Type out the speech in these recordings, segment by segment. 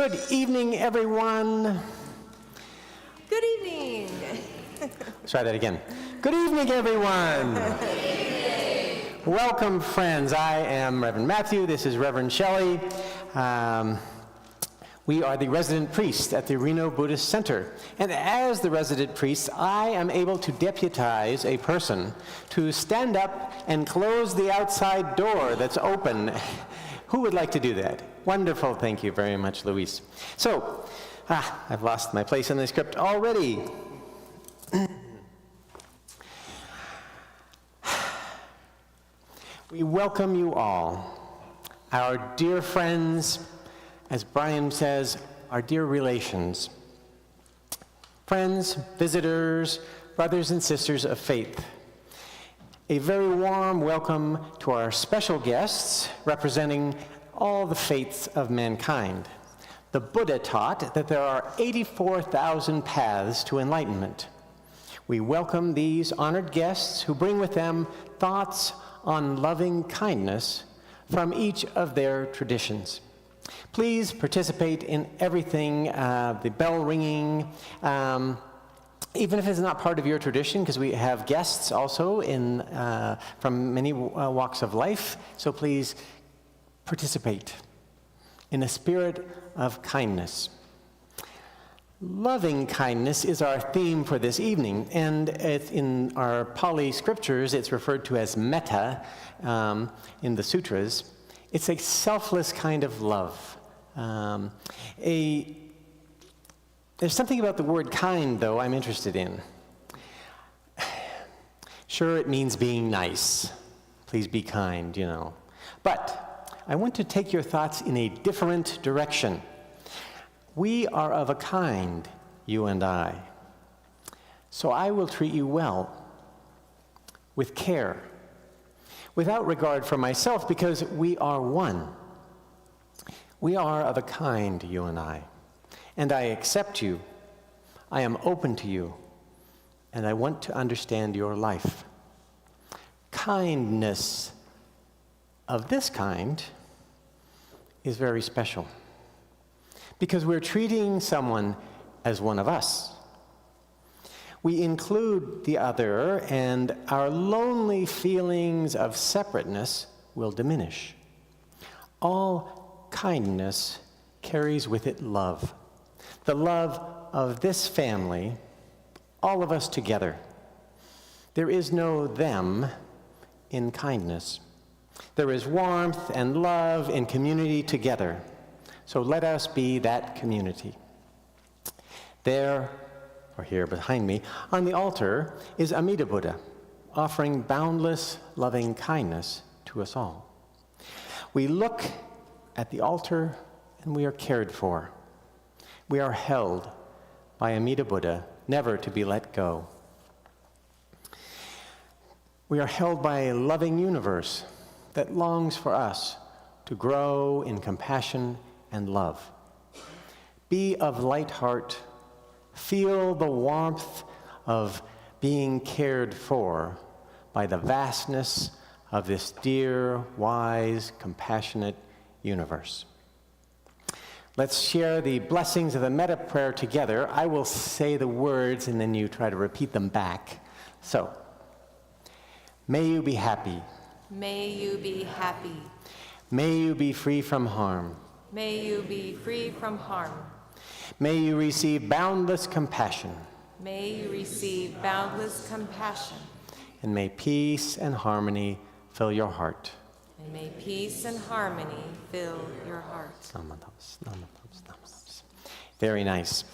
Good evening, everyone. Good evening. Let's try that again. Good evening, everyone. Good evening. Welcome, friends. I am Reverend Matthew. This is Reverend Shelley. We are the resident priest at the Reno Buddhist Center. And as the resident priest, I am able to deputize a person to stand up and close the outside door that's open. Who would like to do that? Wonderful. Thank you very much, Luis. So, I've lost my place in the script already. We welcome you all, our dear friends, as Brian says, our dear relations, friends, visitors, brothers and sisters of faith. A very warm welcome to our special guests representing all the faiths of mankind. The Buddha taught that there are 84,000 paths to enlightenment. We welcome these honored guests who bring with them thoughts on loving kindness from each of their traditions. Please participate in everything, the bell ringing, even if it's not part of your tradition, because we have guests also from many walks of life, so please participate in a spirit of kindness. Loving kindness is our theme for this evening, and in our Pali scriptures, it's referred to as metta in the sutras. It's a selfless kind of love. There's something about the word kind, though, I'm interested in. Sure, it means being nice. Please be kind, you know. But I want to take your thoughts in a different direction. We are of a kind, you and I. So I will treat you well, with care, without regard for myself, because we are one. We are of a kind, you and I. And I accept you. I am open to you. And I want to understand your life. Kindness of this kind is very special, because we're treating someone as one of us. We include the other, and our lonely feelings of separateness will diminish. All kindness carries with it love. The love of this family, all of us together. There is no them in kindness. There is warmth and love in community together. So let us be that community. There, or here behind me, on the altar is Amida Buddha, offering boundless loving kindness to us all. We look at the altar and we are cared for. We are held by Amida Buddha, never to be let go. We are held by a loving universe that longs for us to grow in compassion and love. Be of light heart. Feel the warmth of being cared for by the vastness of this dear, wise, compassionate universe. Let's share the blessings of the metta prayer together. I will say the words and then you try to repeat them back. So, may you be happy. May you be happy. May you be free from harm. May you be free from harm. May you receive boundless compassion. May you receive boundless compassion. And may peace and harmony fill your heart. And may peace and harmony fill your heart. Very nice.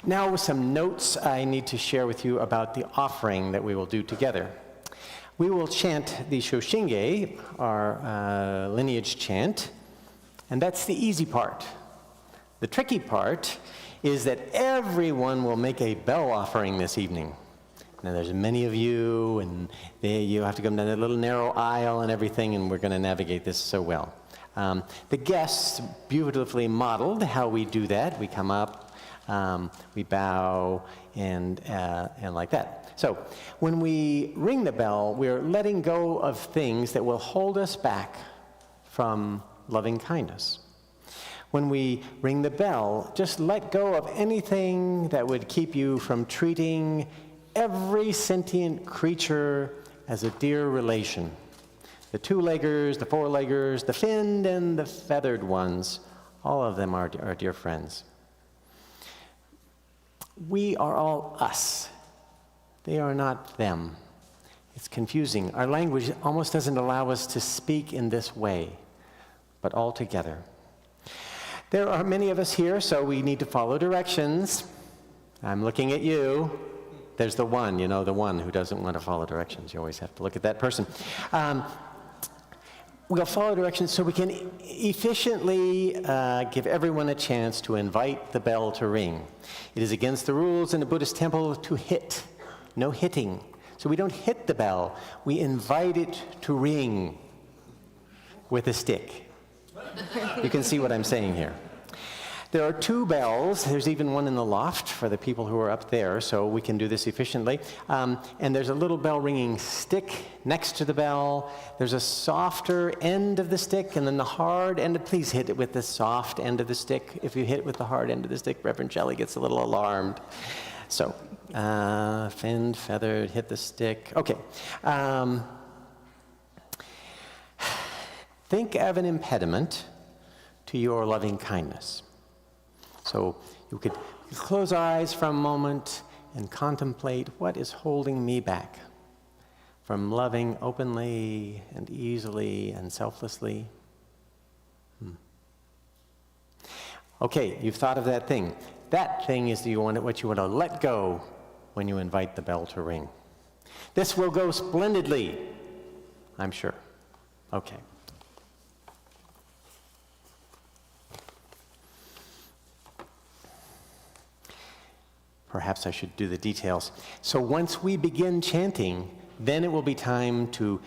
Now, some notes I need to share with you about the offering that we will do together. We will chant the Shoshinge, our lineage chant, and that's the easy part. The tricky part is that everyone will make a bell offering this evening. Now, there's many of you, and you have to go down that little narrow aisle and everything, and we're going to navigate this so well. The guests beautifully modeled how we do that. We come up, we bow, and like that. So, when we ring the bell, we're letting go of things that will hold us back from loving kindness. When we ring the bell, just let go of anything that would keep you from treating every sentient creature as a dear relation. The two-leggers, the four-leggers, the finned and the feathered ones, all of them are dear friends. We are all us. They are not them. It's confusing. Our language almost doesn't allow us to speak in this way, but all together. There are many of us here, so we need to follow directions. I'm looking at you. There's the one who doesn't want to follow directions. You always have to look at that person. We'll follow directions so we can efficiently give everyone a chance to invite the bell to ring. It is against the rules in the Buddhist temple to hit. No hitting. So we don't hit the bell. We invite it to ring with a stick. You can see what I'm saying here. There are two bells. There's even one in the loft for the people who are up there, so we can do this efficiently. And there's a little bell ringing stick next to the bell. There's a softer end of the stick, and then the hard end. Please hit it with the soft end of the stick. If you hit it with the hard end of the stick, Reverend Shelley gets a little alarmed. So, finned, feathered, hit the stick. Okay. Think of an impediment to your loving kindness. So you could close eyes for a moment and contemplate what is holding me back from loving openly and easily and selflessly. Okay, you've thought of that thing. That thing is what you want to let go when you invite the bell to ring. This will go splendidly, I'm sure. Okay. Perhaps I should do the details. So once we begin chanting, then it will be time to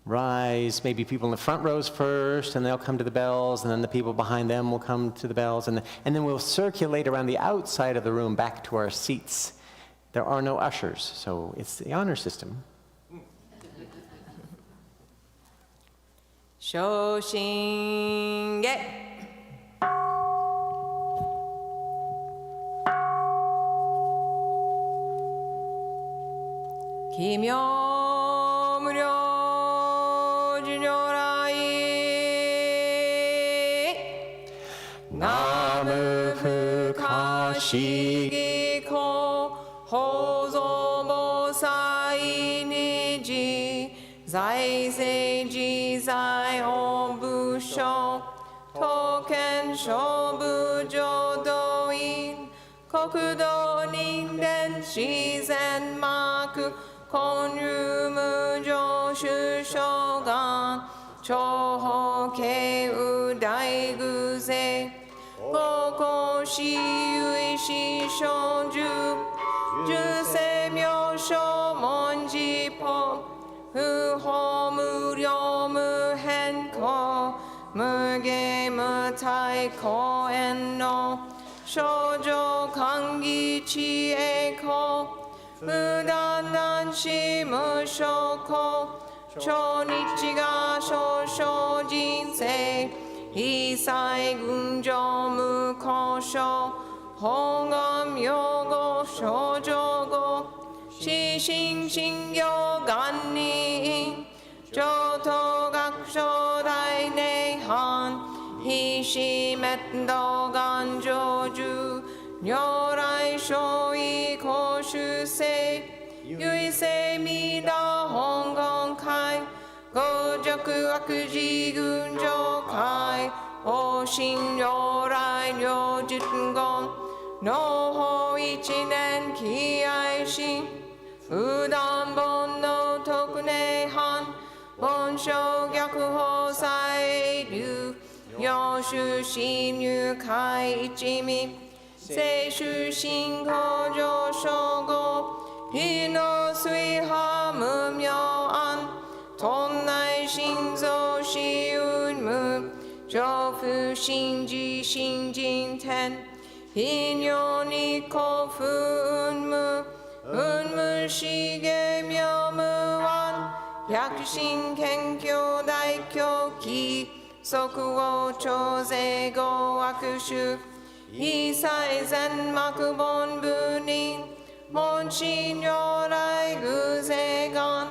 rise. Maybe people in the front rows first, and they'll come to the bells, and then the people behind them will come to the bells, and then we'll circulate around the outside of the room back to our seats. There are no ushers, so it's the honor system. Shoshinge. Kimyo Muryo Junyorai Namu Fukashi Giko Hozo Bosai Niji Zai Seiji Zai Obusho Token Shobu Jodoin Kokudo Ningen Shizen Maku Konru Mujo Shushogan Choho Keu Daiguze Goko Shi Shi Shonju Juse Myosho Monji Po Uho Muryo Muhenko Muge Mutai Koen no Shoujo Kangi Chieko Mudandan Shimushoko Chonichiga Shosho Jinsei Isai Gunjo Mukosho Hongam Yogo Shojogo Shishin Shingyo Ganni Joto Gakusho Dai Nehan Hishi Metdo Ganjoju Nyorai Shoi Koshusei Yuisei Mida Hongkong Kai Gojoku Akuji Gunjo Kai Oshin Nyorai Nyojutgon Noho Ichinen Kiaishi Udan Bon no Tokune Han Bonsho Gyakuho Sai Ryu Yoshu Shin Yu Kai Ichimi Seishu Shinko Joshogo Hino Sui Ha Mumyo An Tonnai Shinzo Shiun Mu Jofu Shinji Shinjin Ten Hinyo Niko Fu Unmu Unmu Shige Myomu An Yakushin Kenkyo Daikyo Ki 即応徴税合握手一切全幕本部人門神如来偶税願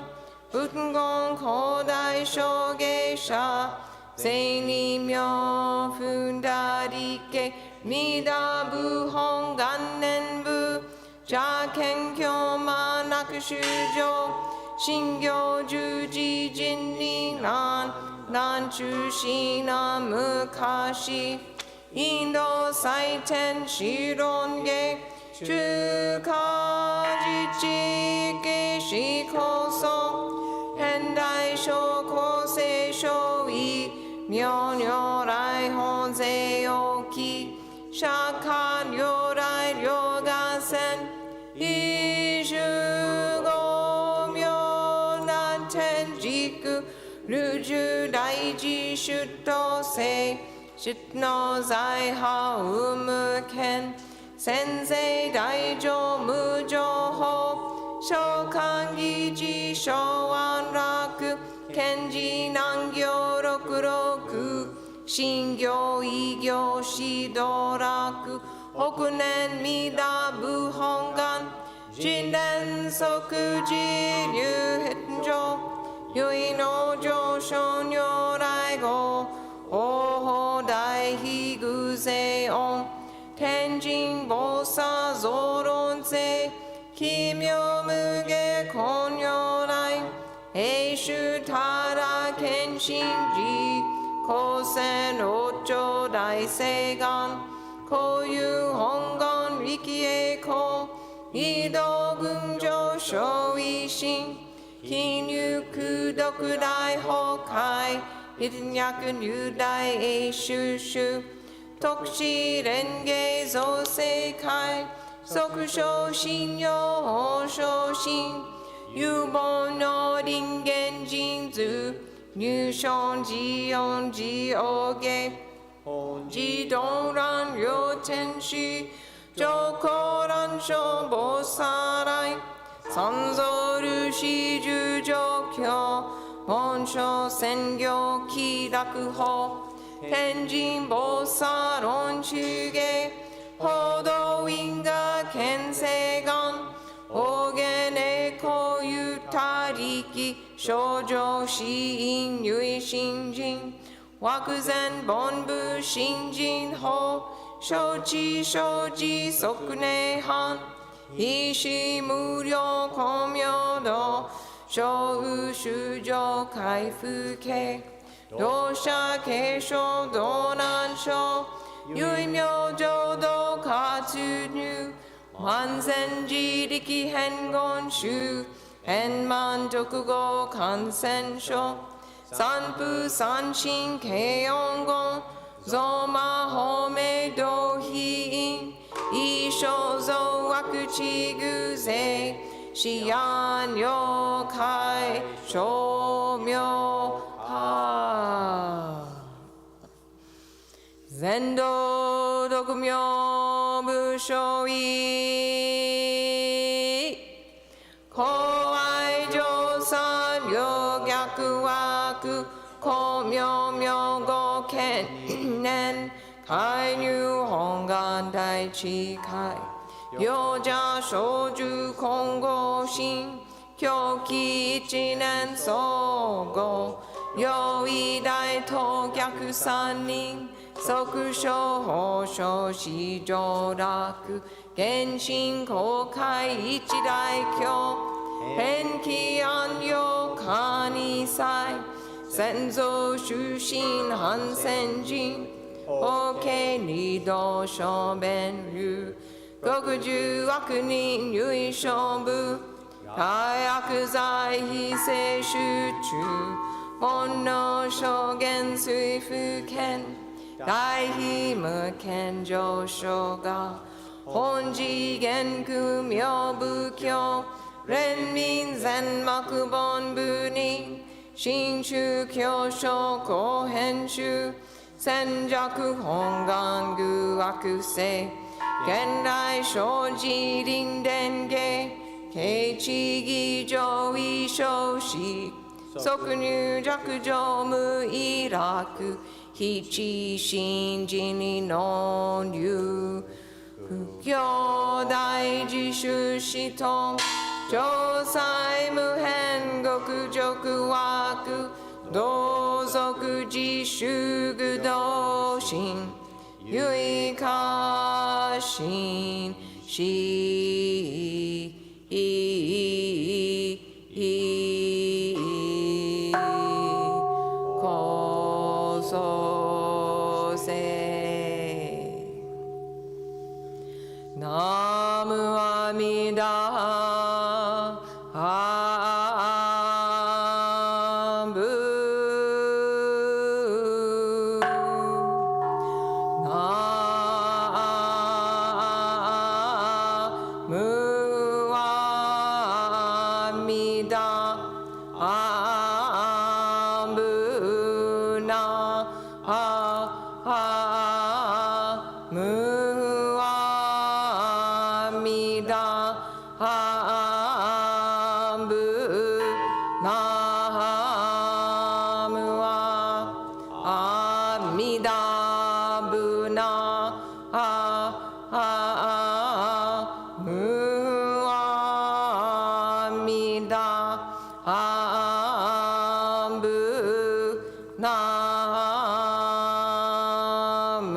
仏言広大小芸者聖理名分打理家弥陀部本元年部邪見教満楽修上信行十字人理難南中市南昔インド最天子論下中華自治系史構想現代小構成小異妙如来本税置き釈迦如来両合戦一種五妙難天竺流十大事出頭世出の財派有無権先生大乗無情法召喚議事小安楽賢治難行六六信行異行指導楽北年弥陀部本願人連即時流返上唯の上昇如来語法大悲偶税音天神菩薩増論税奇妙無下根如来永寿たら謙信寺高専六丁大聖願古有本願力栄光異道群上小維新金融功徳大崩壊一脈入大永寿主特使連芸造世界即小信用法小信有本の人間人図入賞自音自王芸自動乱両天使上皇乱小菩薩来三蔵如是十上教本書専業気楽法天神菩薩論中下報道因果見世願大言栄光ゆたりき少女死因唯信心惑前本部信心法承知承知即涅槃一時無量光明道小宇修上開復系同社継承道難所唯妙浄土活入万千自力変言宗変満徳語感染症三風三神慶音言造魔法明道非因一生造悪地偶税思案妖怪称名派全道独名無所異公愛上三両逆枠公明明語見年開入本願大智慧両者小樹混合心狂気一年総合両位大当逆三人即小法小四上楽原神公開一大教遍帰安養加二祭先祖出身半仙人法華二道小弁流極十悪人唯小部大悪罪非正集中煩悩諸言随不見大悲無見上昇が本次元空妙仏教連民全幕本部人新宗教書後編集戦弱本願具悪性現代生じ臨伝芸慶地義上位小子即入弱上無意楽七信心にの流不教大自主使と調裁無変極辱枠同族自主愚道心唯化心しこそせナムアミダハブナムアミダハブナムアミダハブナムアミダブナムアミダハブナム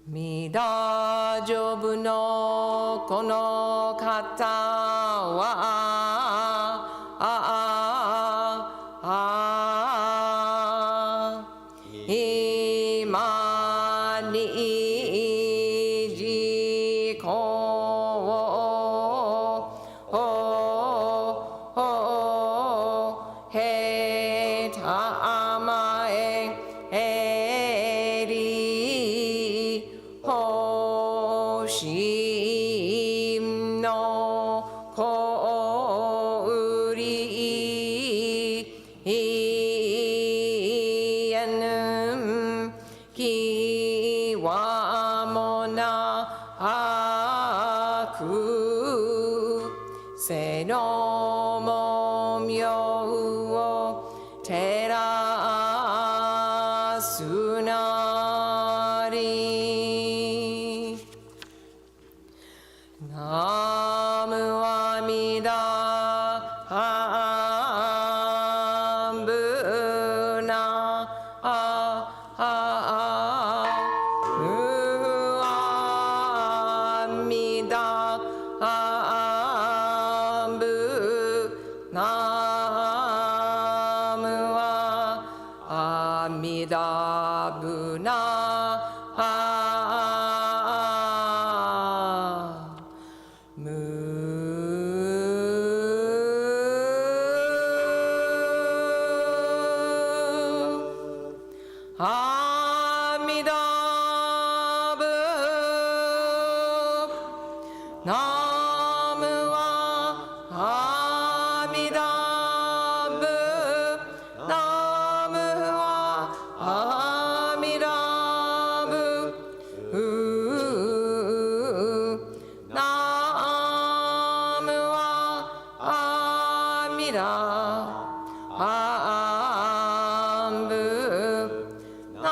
ミダジョブのこの方は今に自己をへたまえりほしのこうりえぬきわもなくせのもみょうを照らすなりナムアミダハブナムアミダハブナムアミダブナアミダブナムはアミダブナムはアミダブナ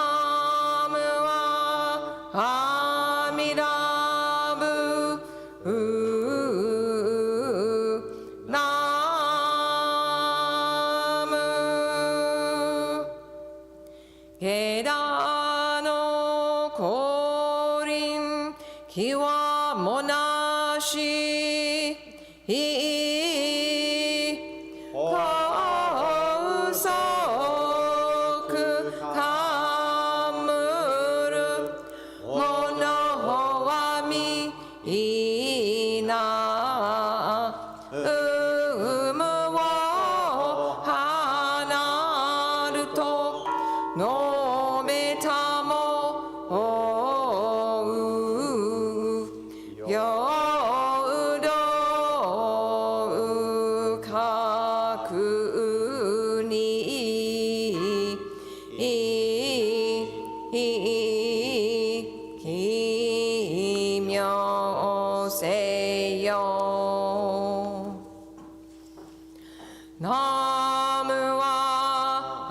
ムはアミダブアミダブナム枝の降臨きわもなし高速かむるものはみいな有無を離ると述べたも平等確に奇妙せよナムは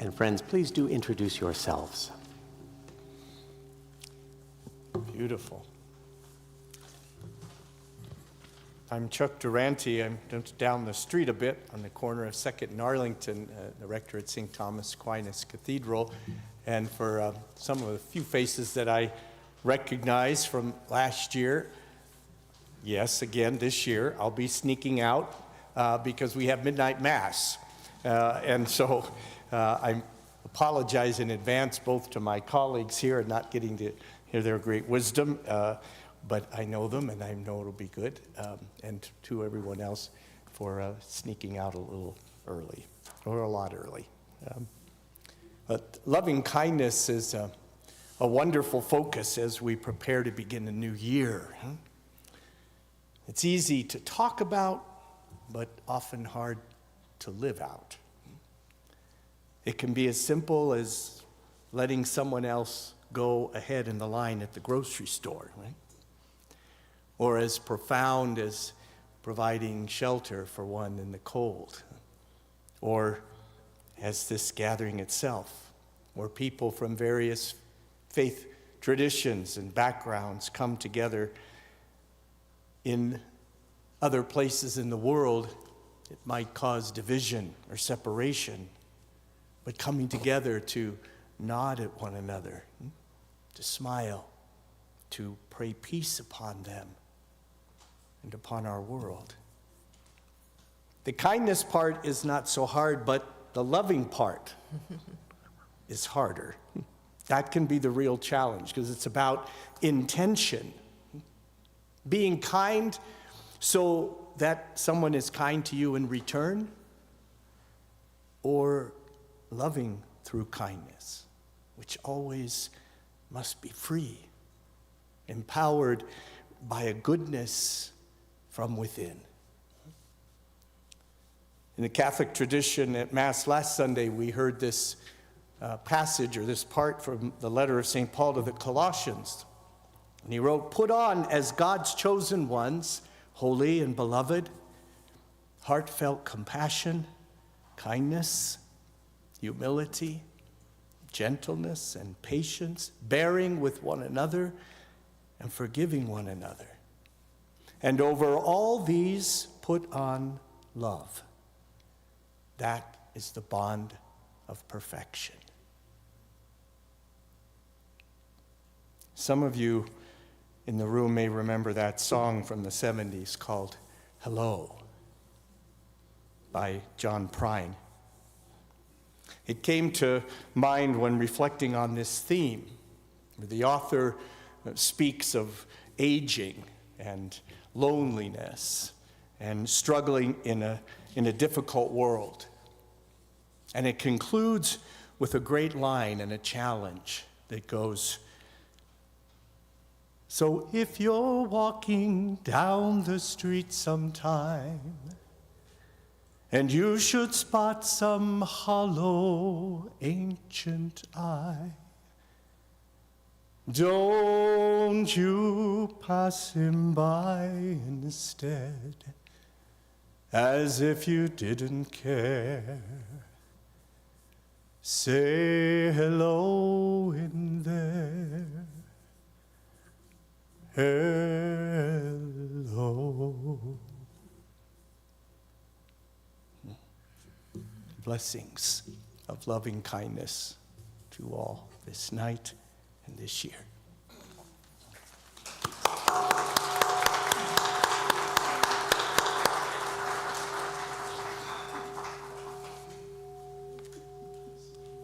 And friends, please do introduce yourselves. Beautiful. I'm Chuck Durante. I'm down the street a bit on the corner of 2nd and Arlington, the rector at St. Thomas Aquinas Cathedral. And for some of the few faces that I recognize from last year, yes, again, this year, I'll be sneaking out because we have midnight mass. And so I apologize in advance both to my colleagues here and not getting to hear their great wisdom. but I know them and I know it'll be good. And to everyone else for sneaking out a little early, or a lot early. But loving kindness is a wonderful focus as we prepare to begin a new year. It's easy to talk about, but often hard to live out. It can be as simple as letting someone else go ahead in the line at the grocery store, right? Or as profound as providing shelter for one in the cold. Or as this gathering itself, where people from various faith traditions and backgrounds come together. In other places in the world, it might cause division or separation, but coming together to nod at one another, to smile, to pray peace upon them and upon our world. The kindness part is not so hard, but the loving part is harder. That can be the real challenge because it's about intention. Being kind so that someone is kind to you in return, or loving through kindness, which always must be free, empowered by a goodness from within. In the Catholic tradition at Mass last Sunday, we heard this passage or this part from the letter of St. Paul to the Colossians. And he wrote, "Put on as God's chosen ones, holy and beloved, heartfelt compassion, kindness, humility, gentleness, and patience, bearing with one another and forgiving one another. And over all these, put on love. That is the bond of perfection." Some of you in the room may remember that song from the 70s called "Hello" by John Prine. It came to mind when reflecting on this theme, where the author speaks of aging and loneliness and struggling in a difficult world. And it concludes with a great line and a challenge that goes, "So if you're walking down the street sometime, and you should spot some hollow ancient eye, don't you pass him by instead, as if you didn't care. Say hello in there. Hello." Blessings of loving kindness to all this night and this year.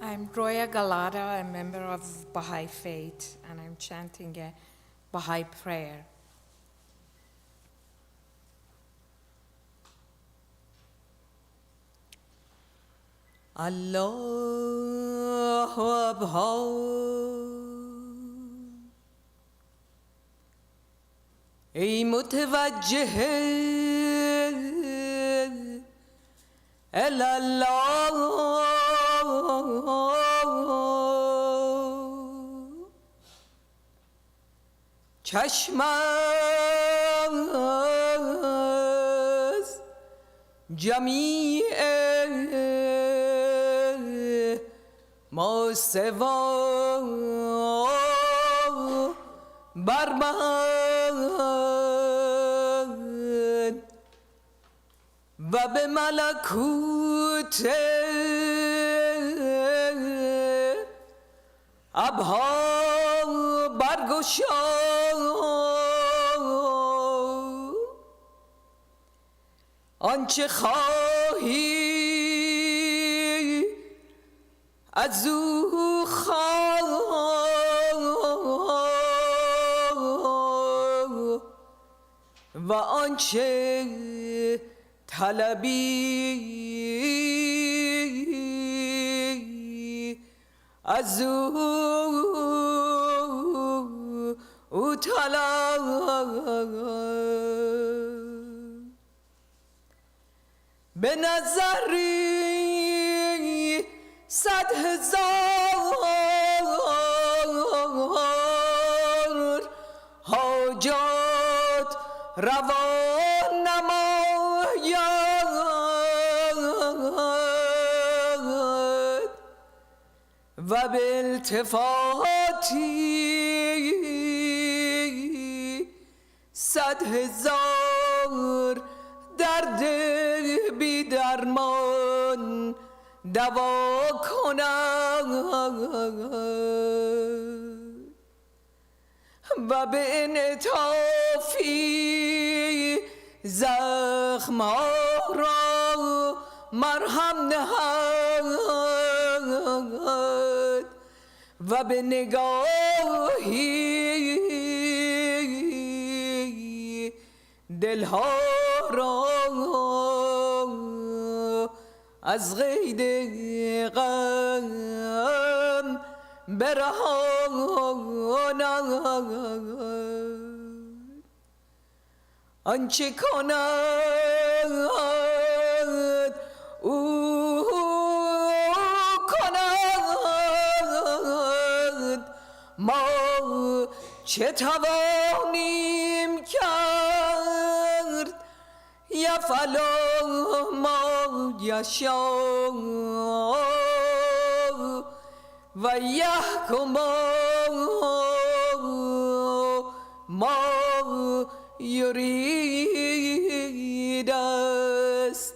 I'm Roya Galada, a member of Baha'i Faith, and I'm chanting a Baha'i prayer. Allahu Akbar. ای متوجه الله چشم از جمیع ما سوا بربند و به ملکوت ابها برگشا آنچه خواهی از او خواه و آنچه طلبی از او طلب. به نظری 100,000 حاجات روا نماید و به التفاتی 100,000 درد بی درمان دوا کند و به انعطافی زخم‌ها را مرهم نهد و به نگاهی دلها را از قید غم برهاند. آنچه کند او کند، ما چه توانیم کرد؟ یفعل ما یشاء و یحکم ما یرید است.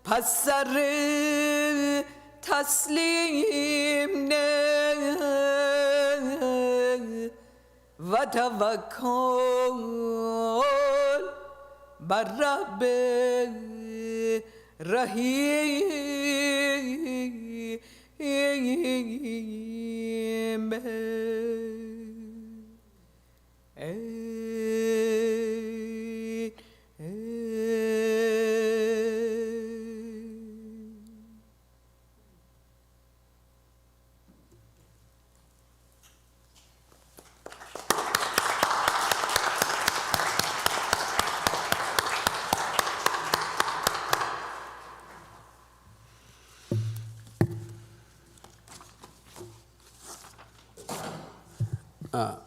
پس سر تسلیم نه و توکل بر رب رحیم.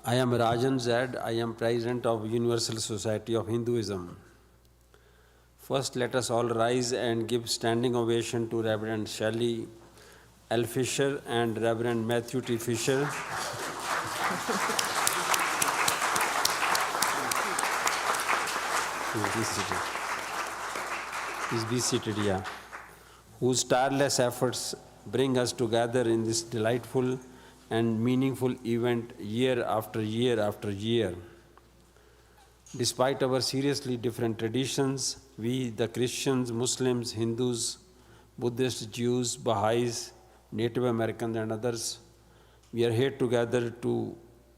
I am Rajan Zaid. I am President of Universal Society of Hinduism. First, let us all rise and give standing ovation to Reverend Shelley L. Fisher and Reverend Matthew T. Fisher. Please be seated, yeah. Whose tireless efforts bring us together in this delightful and meaningful event year after year after year. Despite our seriously different traditions, we, the Christians, Muslims, Hindus, Buddhists, Jews, Baha'is, Native Americans and others, we are here together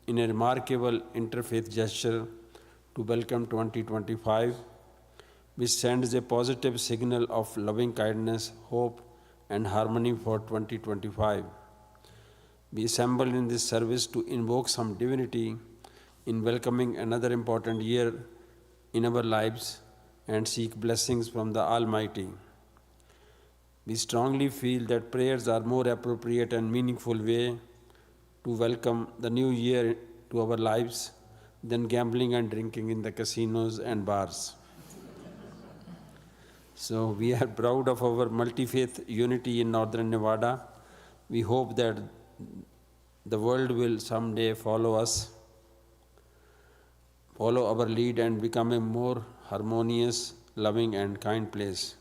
in a remarkable interfaith gesture to welcome 2025, which sends a positive signal of loving kindness, hope, and harmony for 2025. We assemble in this service to invoke some divinity in welcoming another important year in our lives and seek blessings from the Almighty. We strongly feel that prayers are more appropriate and meaningful way to welcome the new year to our lives than gambling and drinking in the casinos and bars. So we are proud of our multi-faith unity in Northern Nevada. We hope that the world will someday follow our lead and become a more harmonious, loving and kind place.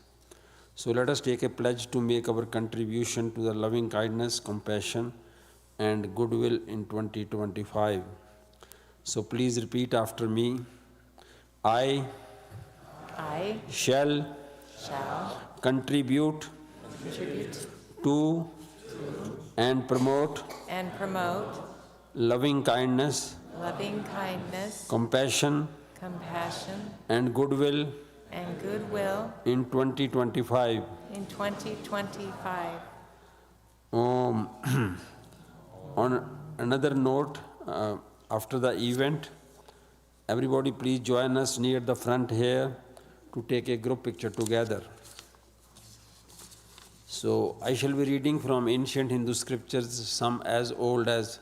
So let us take a pledge to make our contribution to the loving kindness, compassion and goodwill in 2025. So please repeat after me. I shall contribute to and promote and promote loving kindness, loving kindness, compassion compassion, and goodwill and goodwill in 2025. in 2025. On another note, after the event, everybody please join us near the front here to take a group picture together. So I shall be reading from ancient Hindu scriptures, some as old as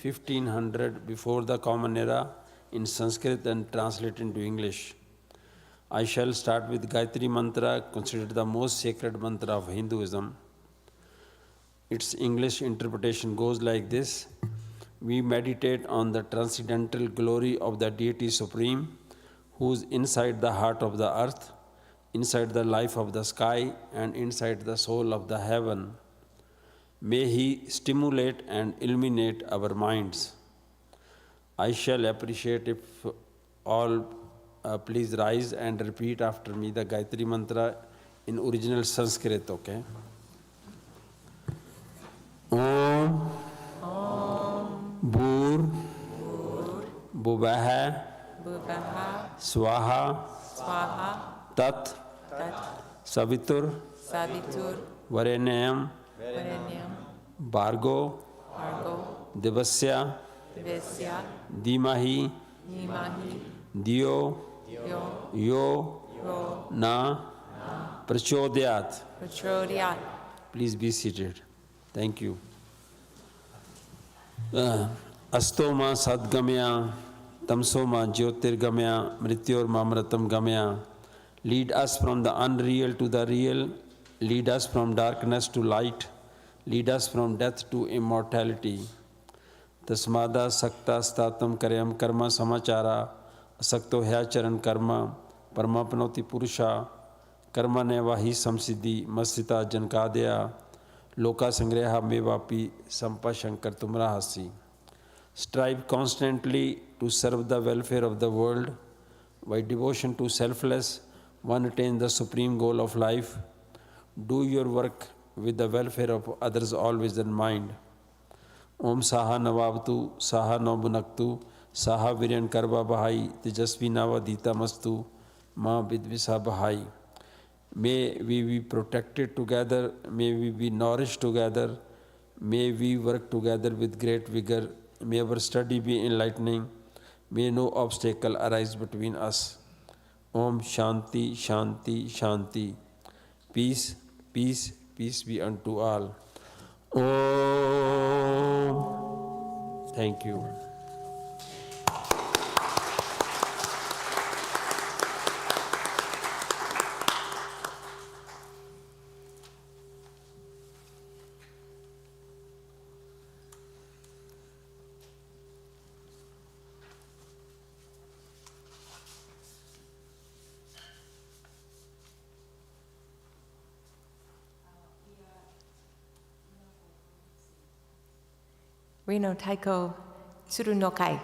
1500 before the Common Era in Sanskrit and translate into English. I shall start with Gayatri Mantra, considered the most sacred mantra of Hinduism. Its English interpretation goes like this: we meditate on the transcendental glory of the Deity Supreme, who is inside the heart of the earth, inside the life of the sky, and inside the soul of the heaven. May He stimulate and illuminate our minds. I shall appreciate if all please rise and repeat after me the Gayatri Mantra in original Sanskrit, okay? Om Bhur Bhuvah Bhuvaha Swaha Swaha Tat Tat Savitur Savitur Varenyam Varenyam Bhargo Argo Devasya Visya Dhimahi Nimahi Dio Yo Yo Ro Na Prachodhyat. Pachodiyat. Please be seated. Thank you. Astoma Sadgamya Tamsoma Jyotirgamya Mrityorma Mritam Gamya. Lead us from the unreal to the real. Lead us from darkness to light. Lead us from death to immortality. Tasmada Sakta Statam Karyam Karma Samachara Asakto Hyacharan Karma Parmapnoti Purusha Karma Nevahi Samsiddhi Masita Jankadya Loka Sangreha Mevapi Sampa Shankar Tumrahasi. Strive constantly to serve the welfare of the world. By devotion to selfless, one attains the supreme goal of life. Do your work with the welfare of others always in mind. Om Saha Navavtu, Saha Nobunaktu, Saha Viryan Karva Bahai, Tejasvi Nava Dita Mastu, Ma Vidvisa Bahai. May we be protected together, may we be nourished together, may we work together with great vigor, may our study be enlightening, may no obstacle arise between us. Om Shanti, Shanti, Shanti. Peace, peace, peace be unto all. Om. Thank you. Rino Taiko Tsuru no Kai.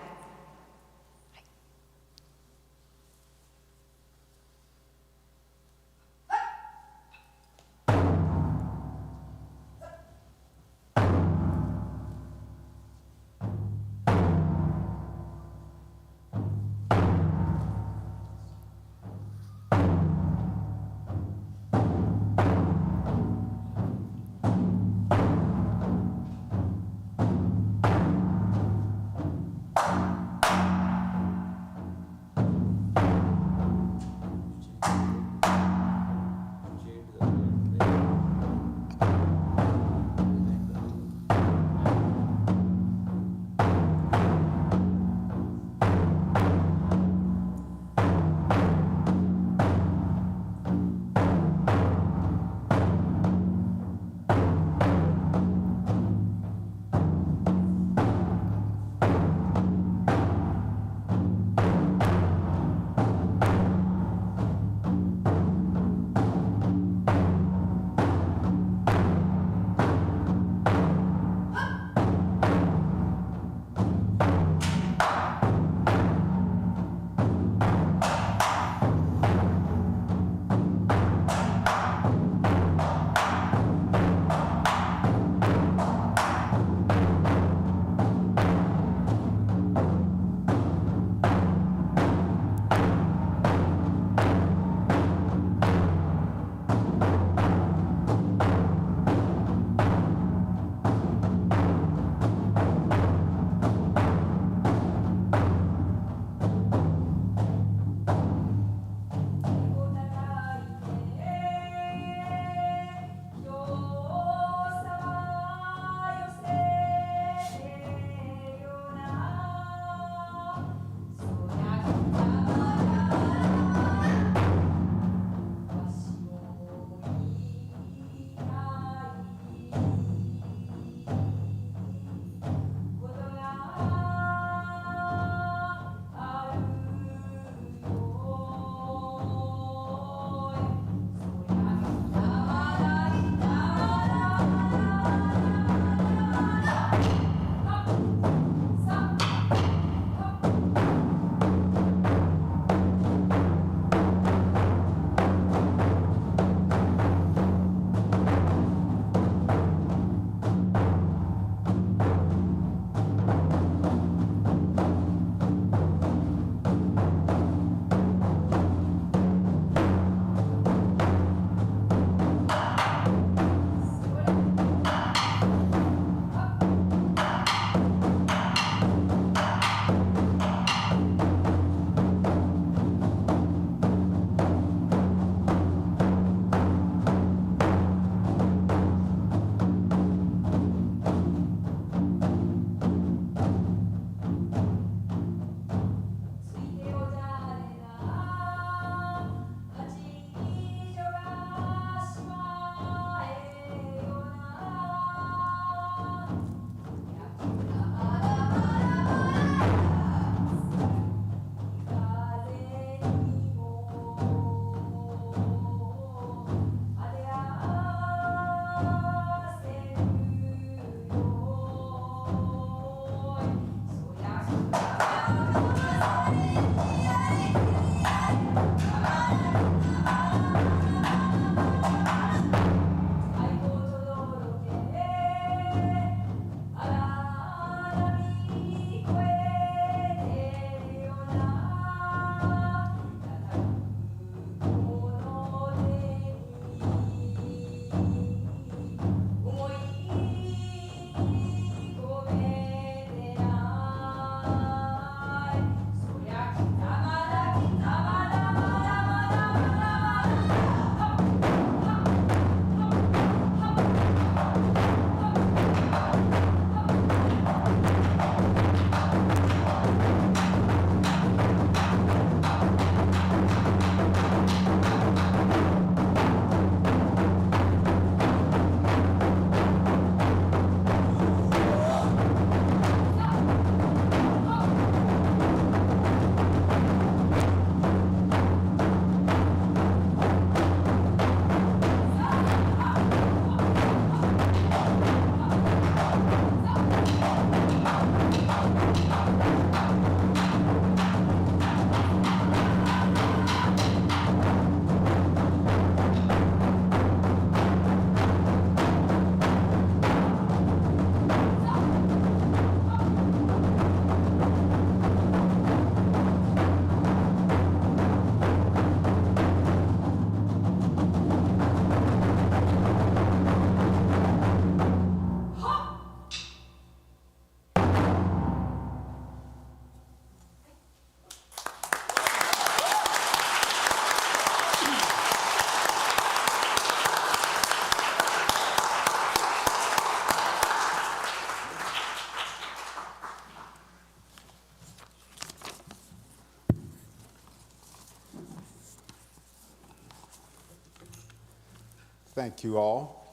Thank you all.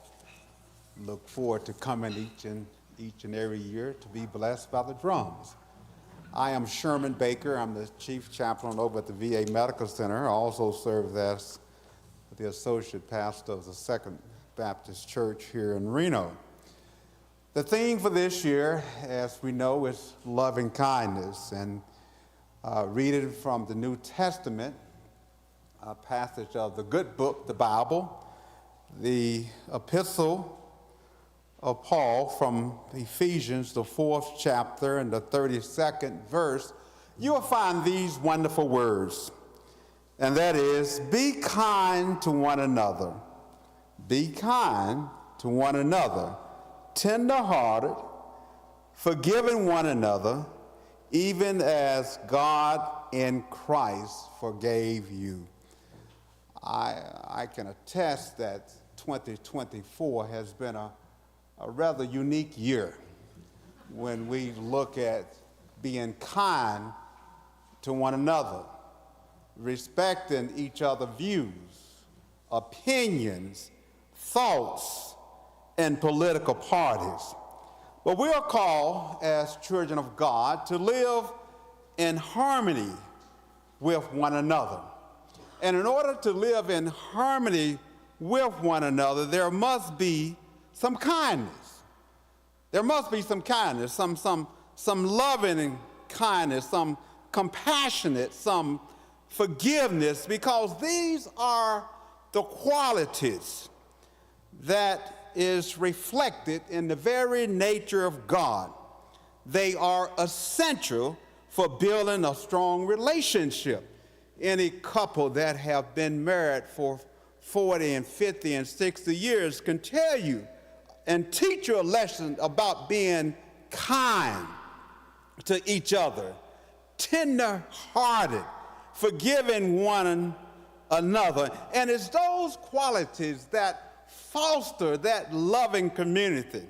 Look forward to coming each and every year to be blessed by the drums. I am Sherman Baker. I'm the chief chaplain over at the VA Medical Center. I also serve as the associate pastor of the Second Baptist Church here in Reno. The theme for this year, as we know, is loving kindness, and reading from the New Testament, a passage of the good book, the Bible, the epistle of Paul from Ephesians, the 4th chapter and the 32nd verse, you will find these wonderful words, and that is, be kind to one another. Be kind to one another, tender-hearted, forgiving one another, even as God in Christ forgave you. I can attest that 2024 has been a rather unique year when we look at being kind to one another, respecting each other's views, opinions, thoughts, and political parties. But we are called as children of God to live in harmony with one another. And in order to live in harmony with one another, there must be some kindness. There must be some kindness, some loving kindness, some compassionate, some forgiveness, because these are the qualities that is reflected in the very nature of God. They are essential for building a strong relationship. Any couple that have been married for 40 and 50 and 60 years can tell you and teach you a lesson about being kind to each other, tender-hearted, forgiving one another. And it's those qualities that foster that loving community,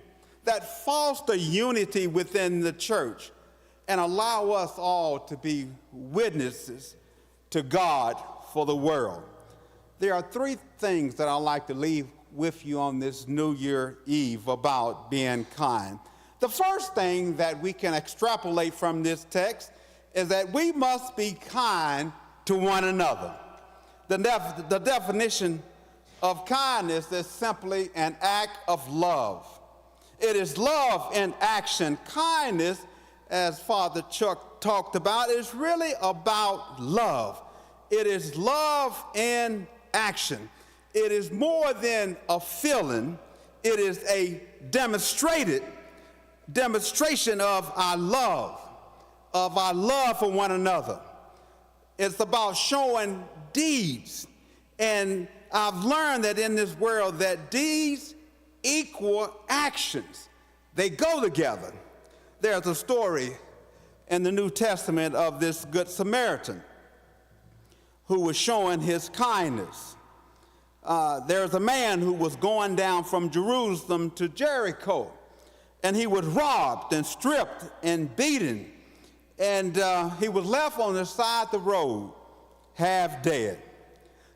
that foster unity within the church, and allow us all to be witnesses to God for the world. There are 3 things that I'd like to leave with you on this New Year Eve about being kind. The first thing that we can extrapolate from this text is that we must be kind to one another. The definition of kindness is simply an act of love. It is love in action. Kindness, as Father Chuck talked about, is really about love. It is love in action. It is more than a feeling. It is a demonstration of our love for one another. It's about showing deeds. And I've learned that in this world that deeds equal actions. They go together. There's a story in the New Testament of this Good Samaritan who was showing his kindness. There's a man who was going down from Jerusalem to Jericho, and he was robbed and stripped and beaten, and he was left on the side of the road, half dead.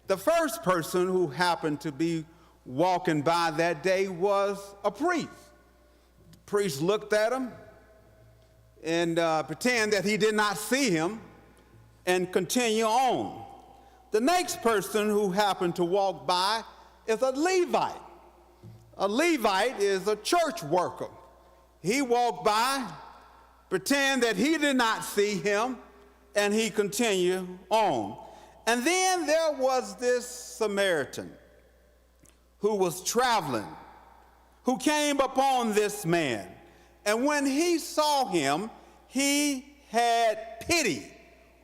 The first person who happened to be walking by that day was a priest. The priest looked at him and pretended that he did not see him and continue on. The next person who happened to walk by is a Levite. A Levite is a church worker. He walked by, pretend that he did not see him, and he continued on. And then there was this Samaritan who was traveling, who came upon this man. And when he saw him, he had pity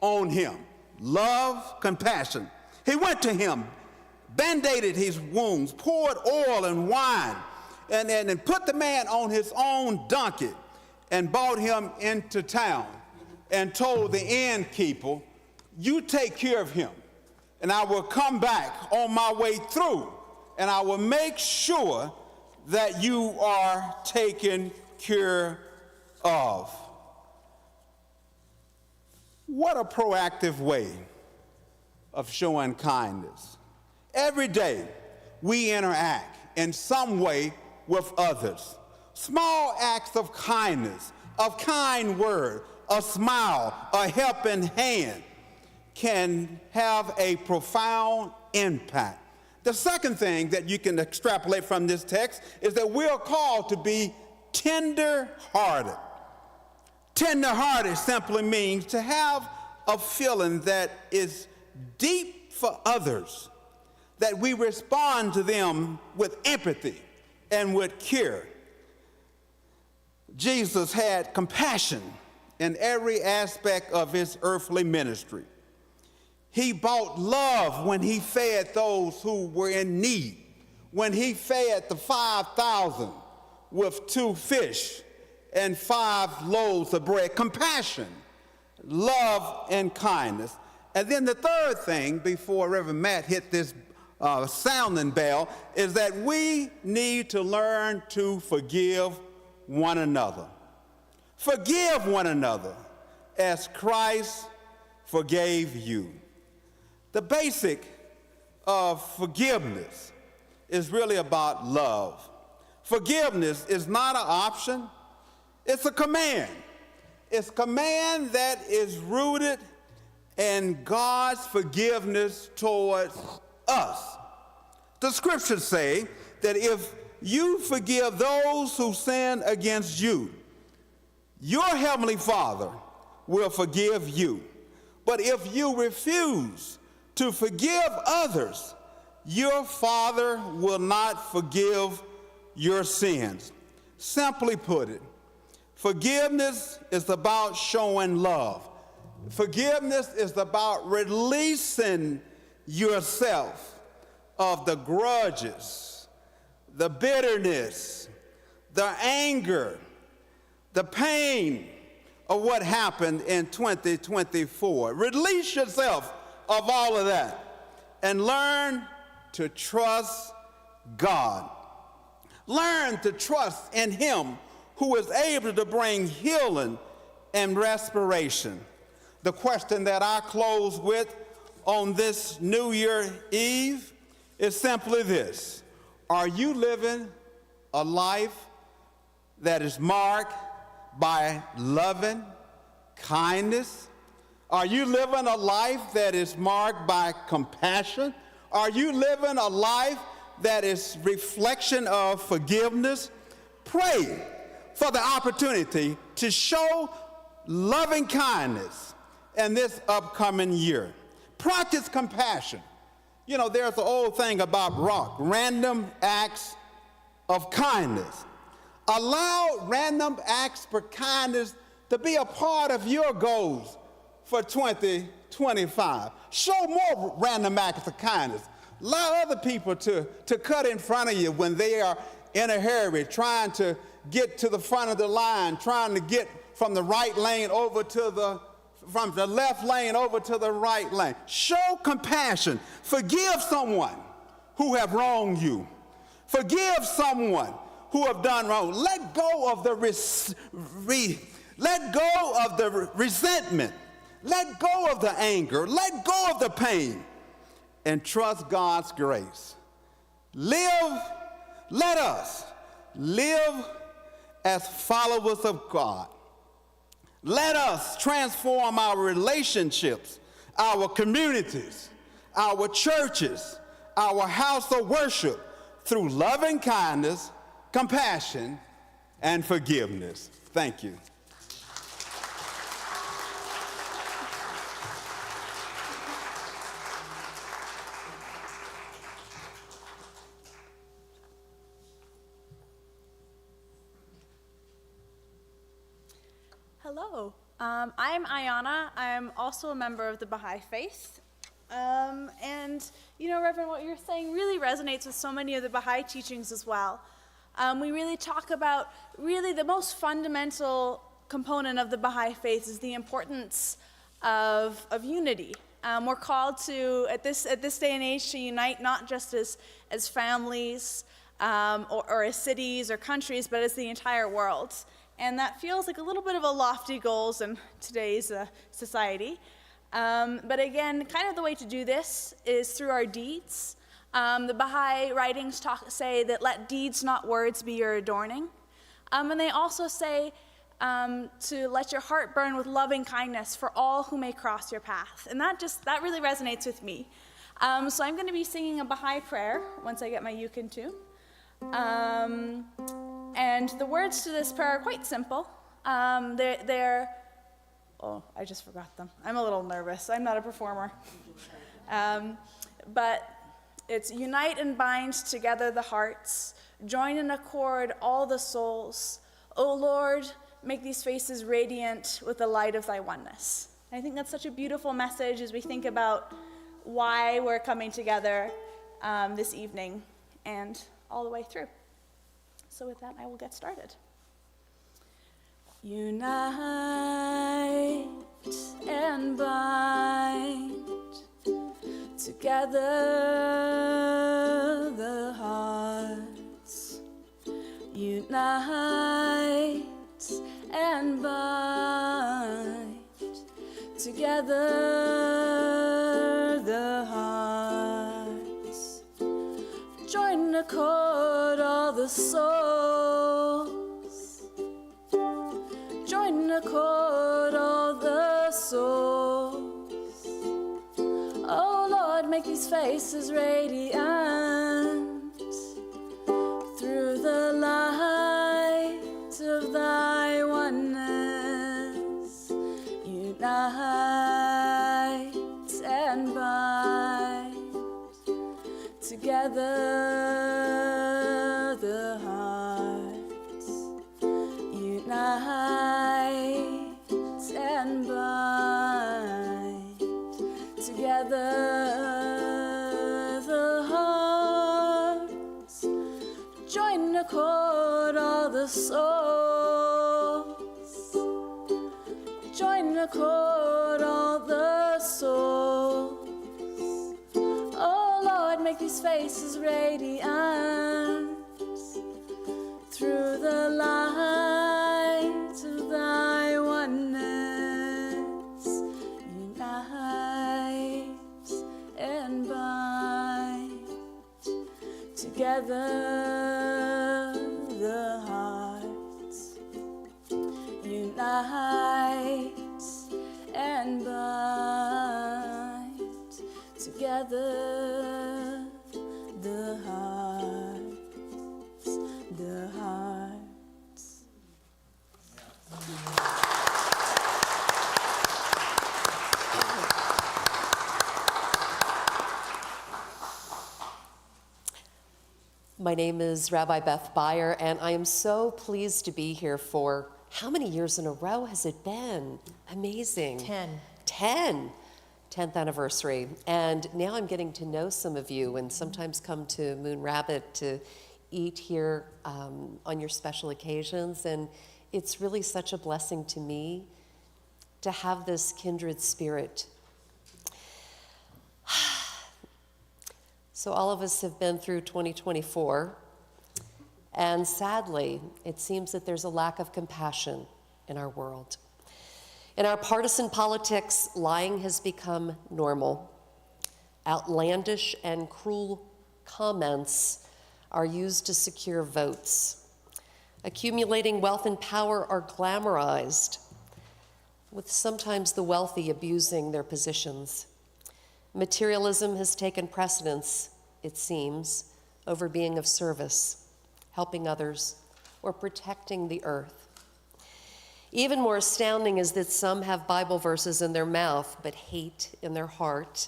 on him, love, compassion. He went to him, band-aided his wounds, poured oil and wine, and put the man on his own donkey and brought him into town and told the innkeeper, you take care of him, and I will come back on my way through, and I will make sure that you are taken care of. What a proactive way of showing kindness. Every day, we interact in some way with others. Small acts of kindness, a kind word, a smile, a helping hand can have a profound impact. The second thing that you can extrapolate from this text is that we're called to be tender-hearted. Tender-hearted simply means to have a feeling that is deep for others, that we respond to them with empathy and with care. Jesus had compassion in every aspect of his earthly ministry. He brought love when he fed those who were in need, when he fed the 5,000 with 2 fish and 5 loaves of bread. Compassion, love, and kindness. And then the third thing, before Reverend Matt hit this sounding bell, is that we need to learn to forgive one another. Forgive one another as Christ forgave you. The basic of forgiveness is really about love. Forgiveness is not an option, it's a command. It's a command that is rooted in God's forgiveness towards us. The scriptures say that if you forgive those who sin against you, your heavenly Father will forgive you. But if you refuse to forgive others, your Father will not forgive your sins. Simply put it, forgiveness is about showing love. Forgiveness is about releasing yourself of the grudges, the bitterness, the anger, the pain of what happened in 2024. Release yourself of all of that and learn to trust God. Learn to trust in Him who is able to bring healing and restoration. The question that I close with on this New Year Eve is simply this: are you living a life that is marked by loving kindness? Are you living a life that is marked by compassion? Are you living a life that is reflection of forgiveness? Pray for the opportunity to show loving kindness in this upcoming year. Practice compassion. You know, there's an old thing about random acts of kindness. Allow random acts for kindness to be a part of your goals for 2025. Show more random acts of kindness. Allow other people to cut in front of you when they are in a hurry, trying to get to the front of the line, trying to get from the right lane over to from the left lane over to the right lane. Show compassion. Forgive someone who have wronged you. Forgive someone who have done wrong. Let go of the resentment. Let go of the anger. Let go of the pain, and trust God's grace. Let us live as followers of God. Let us transform our relationships, our communities, our churches, our house of worship through loving kindness, compassion, and forgiveness. Thank you. Hello, I'm Ayana. I'm also a member of the Baha'i Faith. And, you know, Reverend, what you're saying really resonates with so many of the Baha'i teachings as well. We really talk about, really the most fundamental component of the Baha'i Faith is the importance of unity. We're called to, at this day and age, to unite not just as families or as cities or countries, but as the entire world. And that feels like a little bit of a lofty goals in today's society. But again, kind of the way to do this is through our deeds, The Baha'i writings say that let deeds, not words, be your adorning. And they also say to let your heart burn with loving kindness for all who may cross your path. And that really resonates with me. So I'm going to be singing a Baha'i prayer once I get my yukon too. And the words to this prayer are quite simple. Oh, I just forgot them. I'm a little nervous. I'm not a performer. But it's unite and bind together the hearts, join in accord all the souls. O Lord, make these faces radiant with the light of thy oneness. And I think that's such a beautiful message as we think about why we're coming together this evening and all the way through. So with that, I will get started. Unite and bind together the hearts. Unite and bind together the hearts. Join in accord all the souls. Join in accord all the souls. Oh Lord, make these faces radiant through the light of thy oneness. Unite and bind together the hearts. Unite and bind together the hearts. Join in accord all the souls. Join in accord all the souls. Oh Lord, make these faces radiant through the light of thy oneness. Unite and bind together the hearts. Unite and bind together the hearts, the hearts. My name is Rabbi Beth Beyer, and I am so pleased to be here for how many years in a row has it been? Amazing. 10. 10th anniversary. And now I'm getting to know some of you and sometimes come to Moon Rabbit to eat here on your special occasions. And it's really such a blessing to me to have this kindred spirit. So all of us have been through 2024, and sadly, it seems that there's a lack of compassion in our world. In our partisan politics, lying has become normal. Outlandish and cruel comments are used to secure votes. Accumulating wealth and power are glamorized, with sometimes the wealthy abusing their positions. Materialism has taken precedence, it seems, over being of service, helping others, or protecting the earth. Even more astounding is that some have Bible verses in their mouth, but hate in their heart.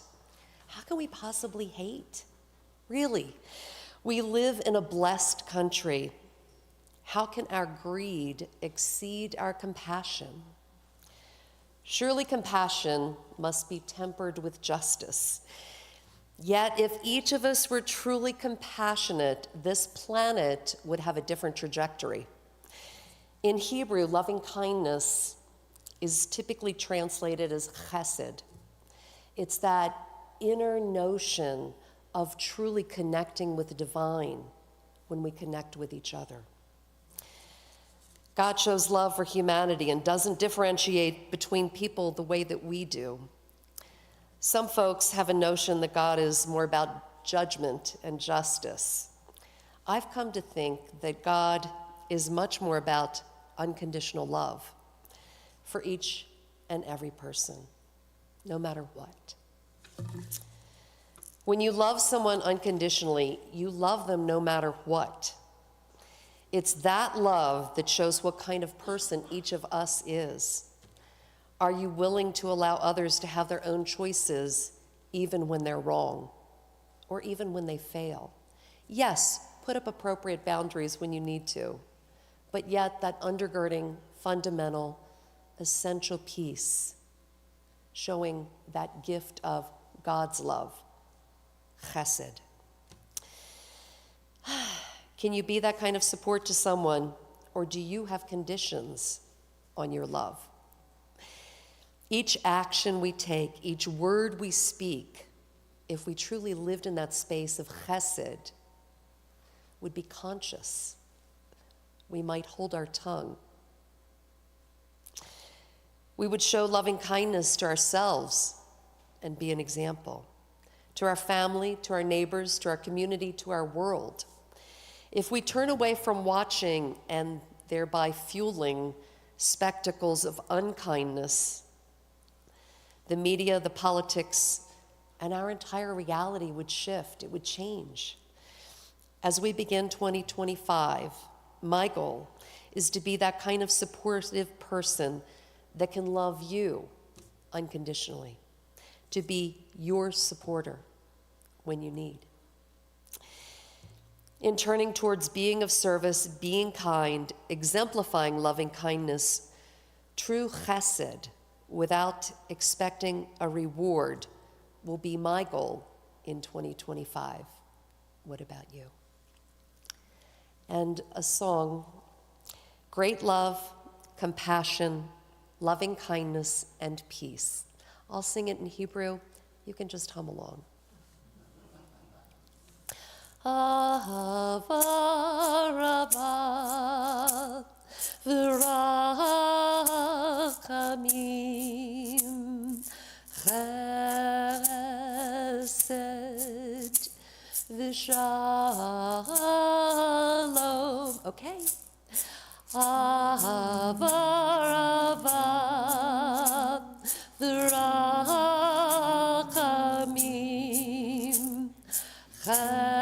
How can we possibly hate? Really? We live in a blessed country. How can our greed exceed our compassion? Surely compassion must be tempered with justice. Yet if each of us were truly compassionate, this planet would have a different trajectory. In Hebrew, loving kindness is typically translated as chesed. It's that inner notion of truly connecting with the divine when we connect with each other. God shows love for humanity and doesn't differentiate between people the way that we do. Some folks have a notion that God is more about judgment and justice. I've come to think that God is much more about unconditional love for each and every person, no matter what. When you love someone unconditionally, you love them no matter what. It's that love that shows what kind of person each of us is. Are you willing to allow others to have their own choices even when they're wrong or even when they fail? Yes, put up appropriate boundaries when you need to, but yet that undergirding, fundamental, essential piece, showing that gift of God's love, chesed. Can you be that kind of support to someone, or do you have conditions on your love? Each action we take, each word we speak, if we truly lived in that space of chesed, would be conscious. We might hold our tongue. We would show loving kindness to ourselves and be an example, to our family, to our neighbors, to our community, to our world. If we turn away from watching and thereby fueling spectacles of unkindness, the media, the politics, and our entire reality would shift, it would change. As we begin 2025, my goal is to be that kind of supportive person that can love you unconditionally, to be your supporter when you need. In turning towards being of service, being kind, exemplifying loving kindness, true chesed, without expecting a reward, will be my goal in 2025. What about you? And a song, great love, compassion, loving kindness, and peace. I'll sing it in Hebrew. You can just hum along. Ahava rabah v'rachamim chesed v'shalom. Okay. Ahava rabah v'rachamim chesed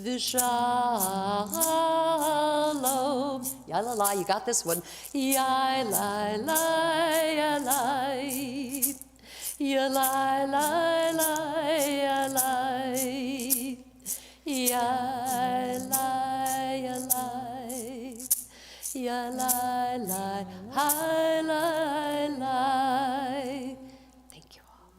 v'shalom. Yalalai, you got this one. Yalai, yalai, yalai, yalai, yalai, yalai, yalai. Thank you all.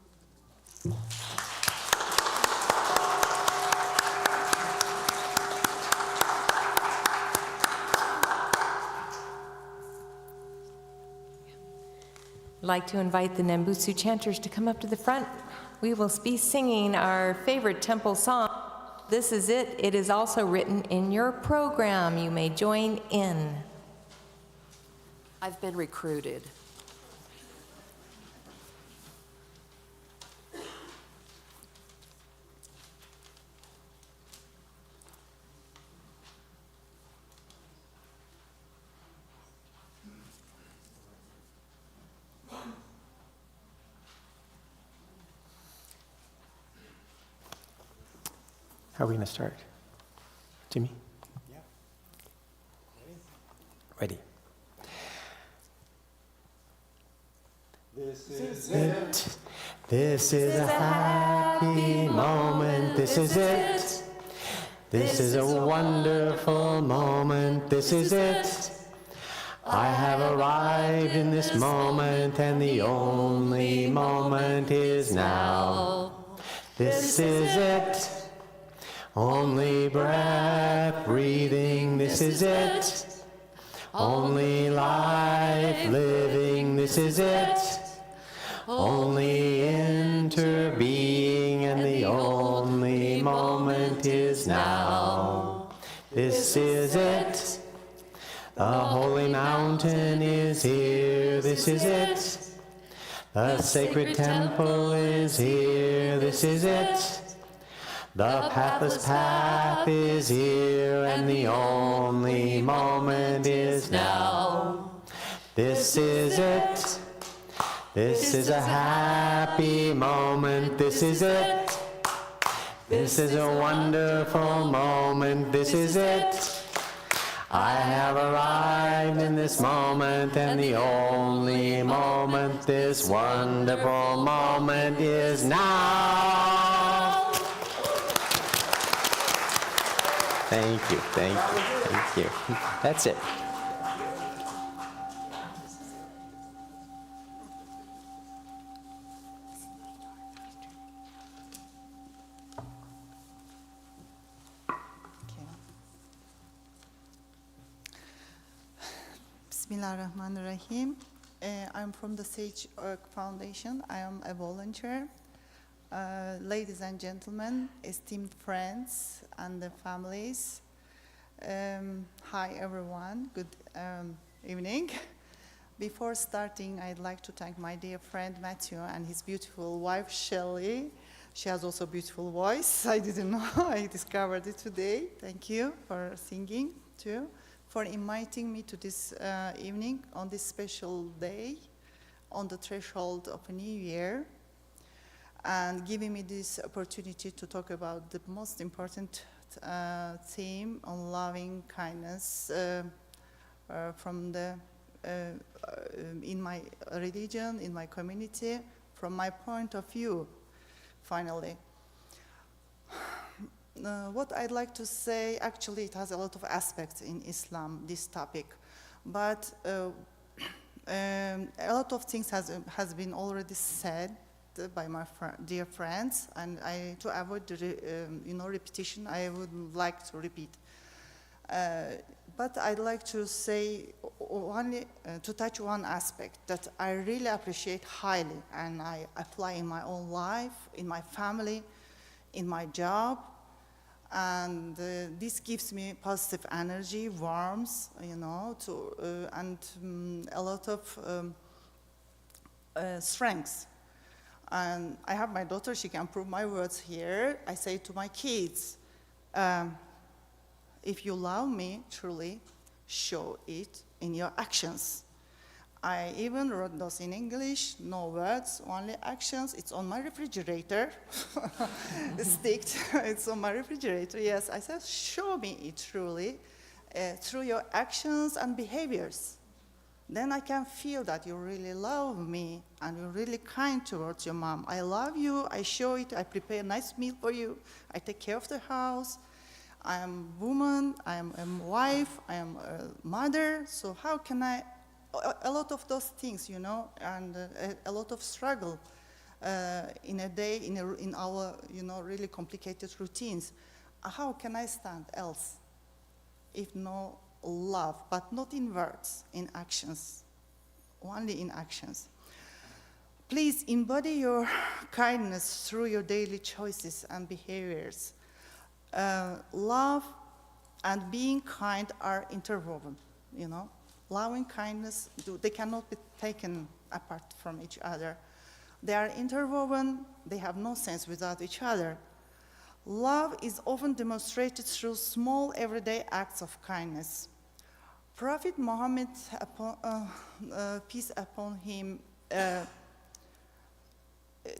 I'd like to invite the Nembutsu chanters to come up to the front. We will be singing our favorite temple song, This Is It. It is also written in your program. You may join in. I've been recruited. How are we going to start? Jimmy? Yeah. Ready. This is it. This is a happy moment. This is it. This is a wonderful moment. This is it. I have arrived in this moment, and the only moment is now. This is it. Only breath breathing, this is it. Only life living, this is it. Only interbeing, and the only moment is now. This is it. The holy mountain is here, this is it. The sacred temple is here, this is it. The pathless path is here, and the only moment is now. This is it. This is a happy moment. This is it. This is a wonderful moment. This is it. I have arrived in this moment, and the only moment, this wonderful moment is now. Thank you, thank you, thank you. That's it. Bismillahirrahmanirrahim. I'm from the Sage Oak Foundation. I am a volunteer. Ladies and gentlemen, esteemed friends and the families, hi everyone, good evening. Before starting, I'd like to thank my dear friend Matthew and his beautiful wife Shelley. She has also a beautiful voice. I didn't know, I discovered it today. Thank you for singing too, for inviting me to this evening on this special day, on the threshold of a new year, and giving me this opportunity to talk about the most important theme on loving kindness from the in my religion, in my community, from my point of view, finally. What I'd like to say, actually it has a lot of aspects in Islam, this topic, but a lot of things has been already said by my dear friends, and to avoid the repetition, I would like to repeat. But I'd like to say only to touch one aspect that I really appreciate highly, and I apply in my own life, in my family, in my job, and this gives me positive energy, warmth, and a lot of strength. And I have my daughter, she can prove my words here. I say to my kids, if you love me truly, show it in your actions. I even wrote those in English, no words, only actions. It's on my refrigerator. Sticked, it's on my refrigerator. Yes, I said, show me it truly through your actions and behaviors. Then I can feel that you really love me and you're really kind towards your mom. I love you, I show it, I prepare a nice meal for you, I take care of the house. I am a woman, I am a wife, I am a mother, so how can I, a lot of those things, and a lot of struggle in a day, in our, really complicated routines. How can I stand else if no love, but not in words, in actions, only in actions. Please embody your kindness through your daily choices and behaviors. Love and being kind are interwoven, Love and kindness, they cannot be taken apart from each other. They are interwoven, they have no sense without each other. Love is often demonstrated through small everyday acts of kindness. Prophet Muhammad, peace upon him,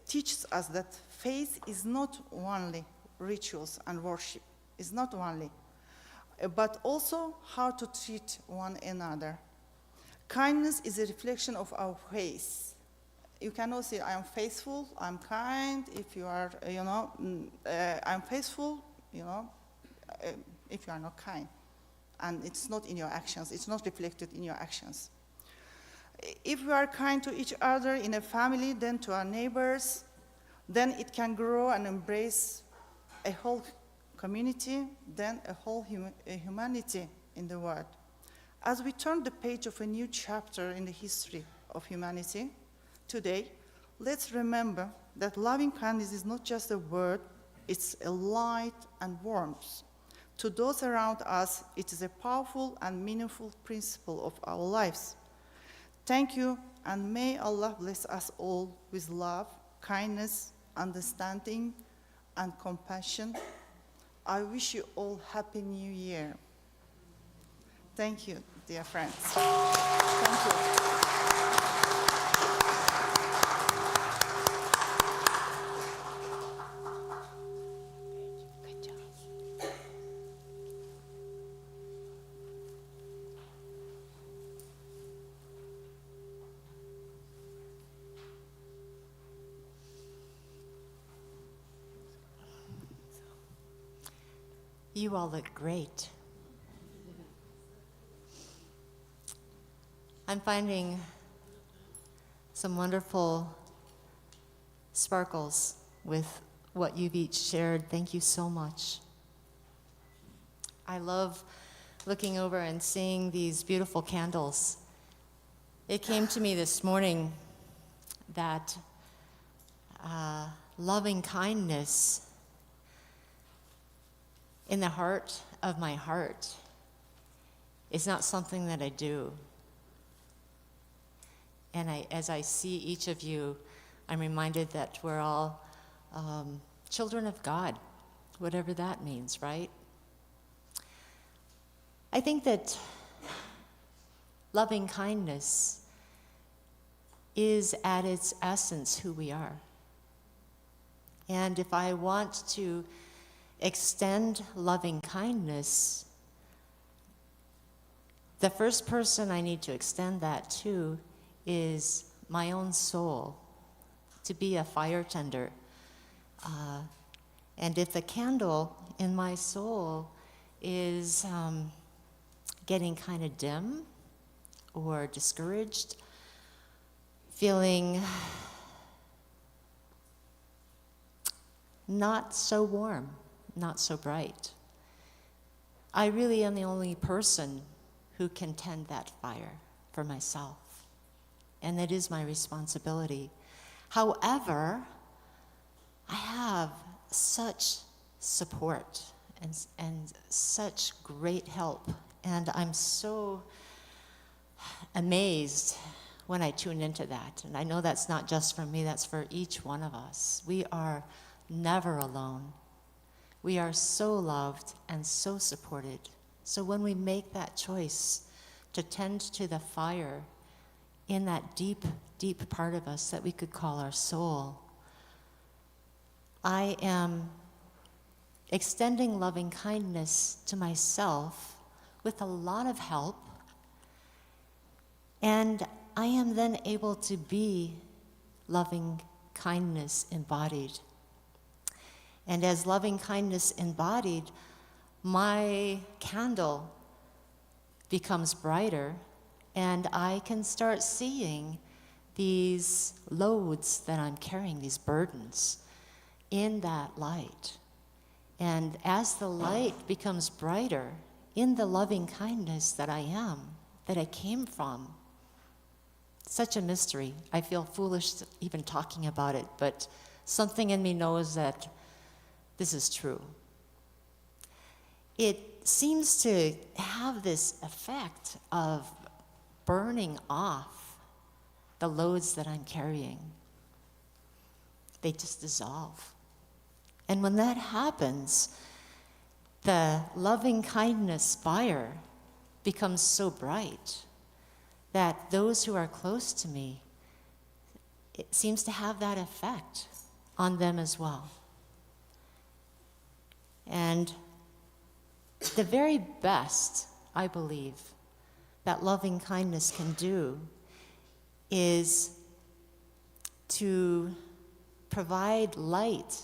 teaches us that faith is not only rituals and worship, is not only, but also how to treat one another. Kindness is a reflection of our faith. You cannot say, I am faithful, I'm kind, if you are, I'm faithful, if you are not kind. And it's not in your actions, it's not reflected in your actions. If we are kind to each other in a family, then to our neighbors, then it can grow and embrace a whole community, then a whole humanity in the world. As we turn the page of a new chapter in the history of humanity, today, let's remember that loving kindness is not just a word, it's a light and warmth. To those around us, it is a powerful and meaningful principle of our lives. Thank you, And may Allah bless us all with love, kindness, understanding, and compassion. I wish you all Happy New Year. Thank you, dear friends. Thank you. You all look great. I'm finding some wonderful sparkles with what you've each shared. Thank you so much. I love looking over and seeing these beautiful candles. It came to me this morning that loving kindness in the heart of my heart is not something that I do. And as I see each of you, I'm reminded that we're all children of God, whatever that means, right? I think that loving kindness is at its essence who we are. And if I want to extend loving kindness, the first person I need to extend that to is my own soul, to be a fire tender. And if the candle in my soul is getting kind of dim or discouraged, feeling not so warm, not so bright, I really am the only person who can tend that fire for myself. And it is my responsibility. However, I have such support and such great help. And I'm so amazed when I tune into that. And I know that's not just for me, that's for each one of us. We are never alone. We are so loved and so supported. So when we make that choice to tend to the fire in that deep, deep part of us that we could call our soul, I am extending loving kindness to myself with a lot of help, and I am then able to be loving kindness embodied. And as loving kindness embodied, my candle becomes brighter, and I can start seeing these loads that I'm carrying, these burdens, in that light. And as the light becomes brighter in the loving kindness that I am, that I came from, such a mystery. I feel foolish even talking about it, but something in me knows that this is true. It seems to have this effect of burning off the loads that I'm carrying. They just dissolve. And when that happens, the loving kindness fire becomes so bright that those who are close to me, it seems to have that effect on them as well. And the very best, I believe, that loving kindness can do is to provide light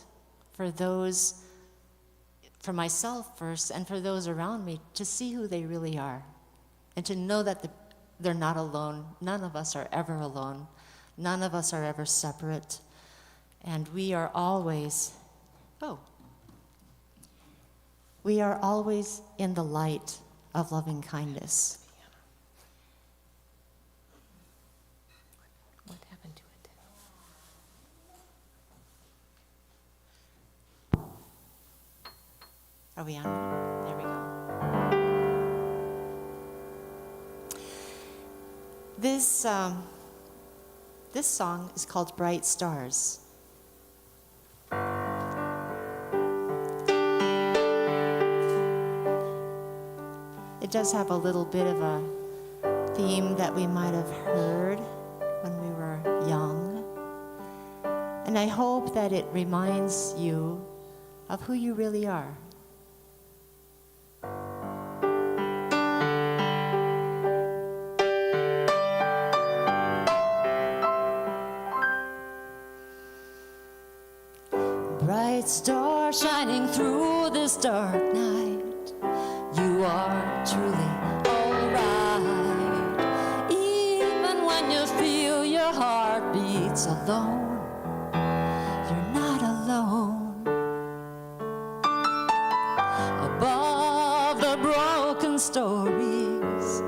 for those, for myself first, and for those around me, to see who they really are, and to know that they're not alone. None of us are ever alone. None of us are ever separate. And we are always, we are always in the light of loving kindness. What happened to it? Are we on? There we go. This song is called Bright Stars. It does have a little bit of a theme that we might have heard when we were young. And I hope that it reminds you of who you really are. Bright star shining through this dark night, you are truly alright. Even when you feel your heart beats alone, you're not alone. Above the broken stories,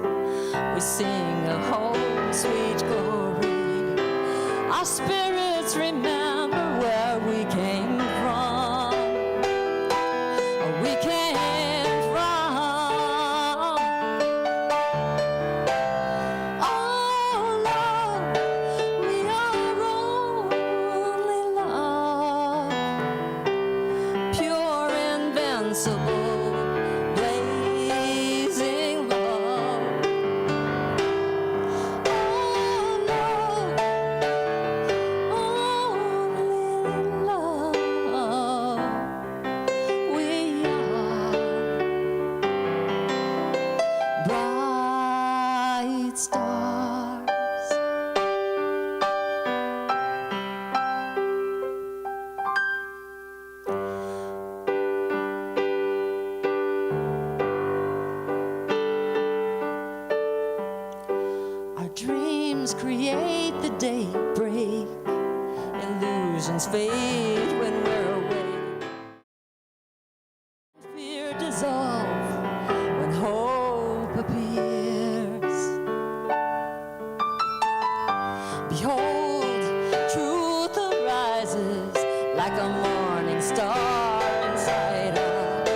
we sing a home sweet glory. Our spirits remember where we came from. We came from. Oh, love, we are only love, pure, invincible, blazing love. Oh, love, only love. We are bright stars. Our dreams create the daybreak. Illusions fade when we're awake. Fear dissolve when hope appears. Behold, truth arises like a morning star inside us,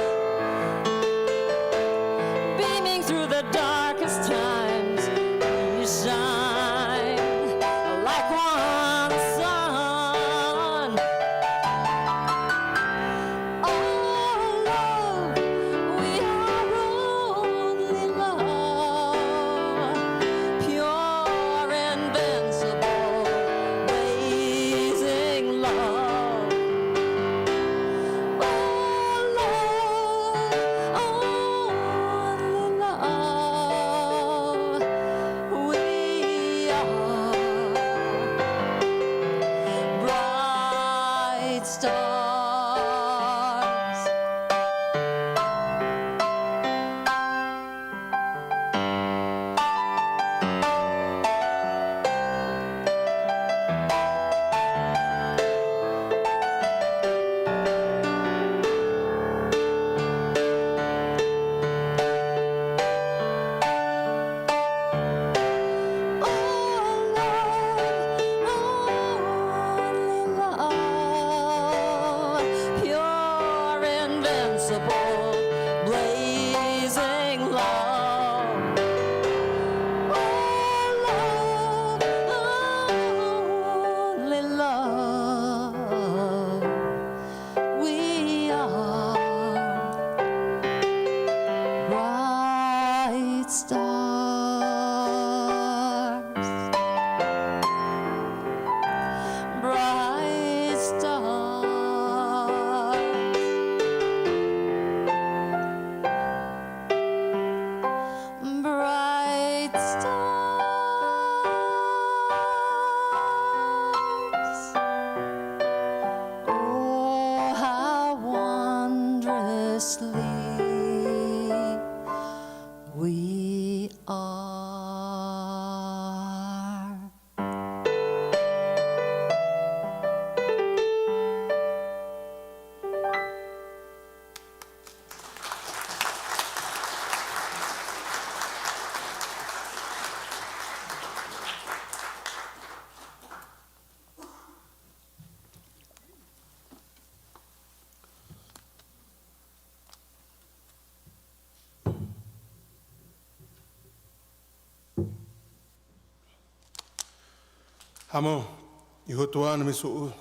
beaming through the darkest times. We shine like one sun. Oh, love, we are only love, pure, invincible, blazing love. Oh, love, only love. We are bright stars. Pure, invincible, blazing love. Oh, love, only love. We are bright stars. Bright stars. Bright stars. Oh, how wondrously we are. Amo, ihotua na misu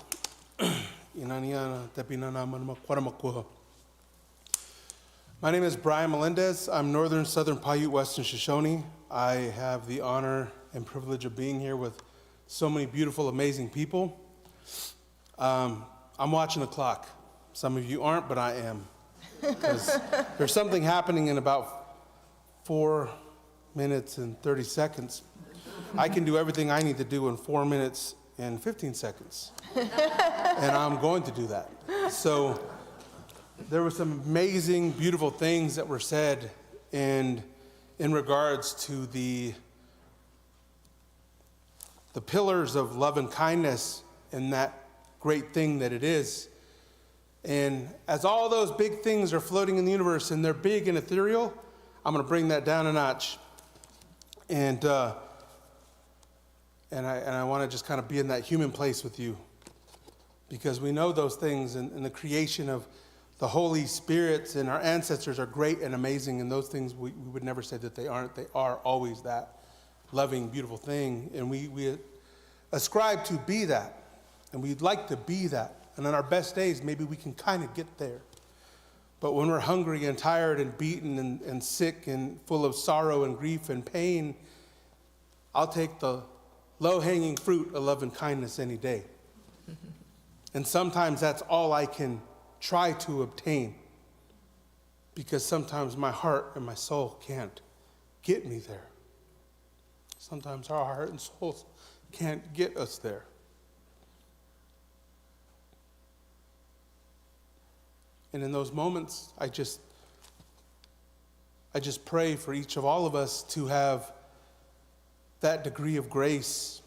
inaniana tepina na manama. My name is Brian Melendez. I'm Northern Southern Paiute Western Shoshone. I have the honor and privilege of being here with so many beautiful, amazing people. I'm watching the clock. Some of you aren't, but I am. Because there's something happening in about 4 minutes and 30 seconds. I can do everything I need to do in 4 minutes and 15 seconds. And I'm going to do that. So there were some amazing, beautiful things that were said in regards to the pillars of love and kindness and that great thing that it is. And as all those big things are floating in the universe and they're big and ethereal, I'm going to bring that down a notch. And I want to just kind of be in that human place with you, because we know those things, and the creation of the Holy Spirits and our ancestors are great and amazing, and those things we would never say that they aren't. They are always that loving, beautiful thing, and we ascribe to be that, and we'd like to be that. And on our best days, maybe we can kind of get there. But when we're hungry and tired and beaten and sick and full of sorrow and grief and pain, I'll take the low-hanging fruit of love and kindness any day. And sometimes that's all I can try to obtain, because sometimes my heart and my soul can't get me there. Sometimes our heart and souls can't get us there. And in those moments, I just pray for each of all of us to have that degree of grace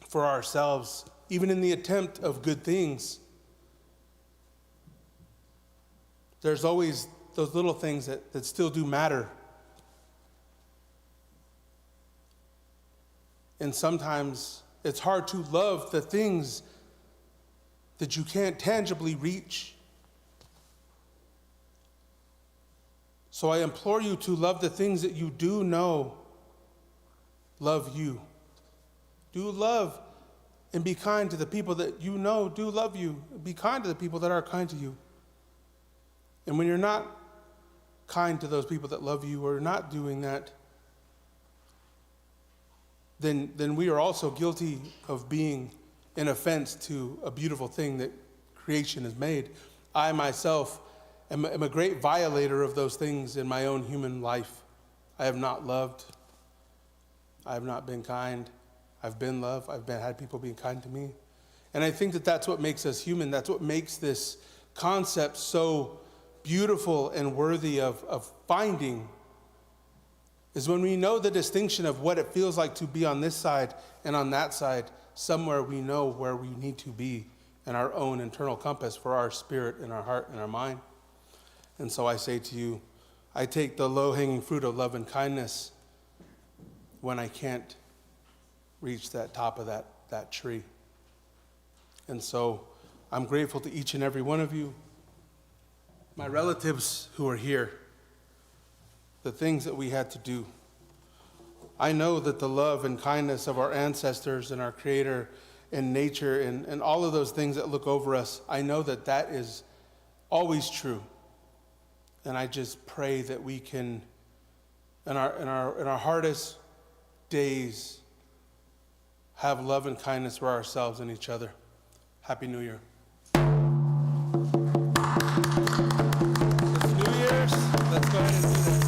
for ourselves, even in the attempt of good things. There's always those little things that still do matter. And sometimes it's hard to love the things that you can't tangibly reach. So I implore you to love the things that you do know love you. Do love and be kind to the people that you know do love you. Be kind to the people that are kind to you. And when you're not kind to those people that love you, or not doing that, then we are also guilty of being an offense to a beautiful thing that creation has made. I myself am a great violator of those things in my own human life. I have not loved. I have not been kind. I've been loved. I've had people being kind to me. And I think that that's what makes us human. That's what makes this concept so beautiful and worthy of finding, is when we know the distinction of what it feels like to be on this side and on that side. Somewhere we know where we need to be in our own internal compass for our spirit and our heart and our mind. And so I say to you, I take the low-hanging fruit of love and kindness when I can't reach that top of that tree. And so I'm grateful to each and every one of you, my relatives who are here, the things that we had to do. I know that the love and kindness of our ancestors and our Creator and nature and all of those things that look over us, I know that that is always true. And I just pray that we can, in our hardest days, have love and kindness for ourselves and each other. Happy New Year. It's New Year's. Let's go ahead and do this.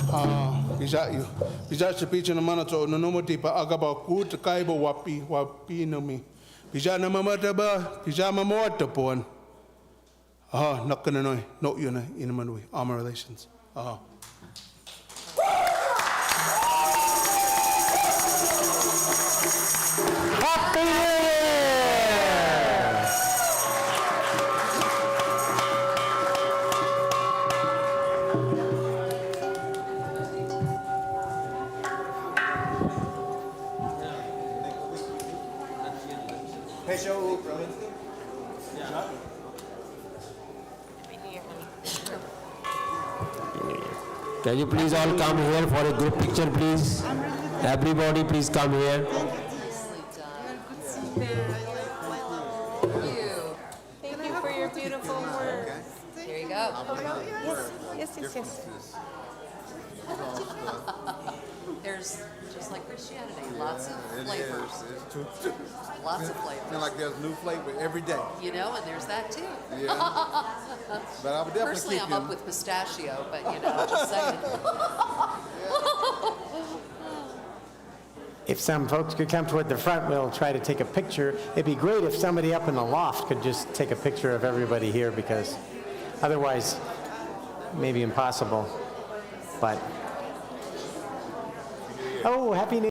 Bija chapicha na mana to no no tipa agaba kut kaibo wapi no mi. Bija na mamata ba, bija mamota pon. Nakana noi, no yuna in manui, armor relations. Happy New Year! Can you please all come here for a group picture, please? Everybody, please come here. Thank you for your beautiful words. There you go. Yes. There's, just like Christianity, lots of flavors. Lots of flavors. Like there's new flavor every day. You know, and there's that too. Yeah. But I would definitely Personally, keep I'm him. up with pistachio, but you know, just saying. If some folks could come toward the front, we'll try to take a picture. It'd be great if somebody up in the loft could just take a picture of everybody here, because otherwise, maybe impossible. But, oh, Happy New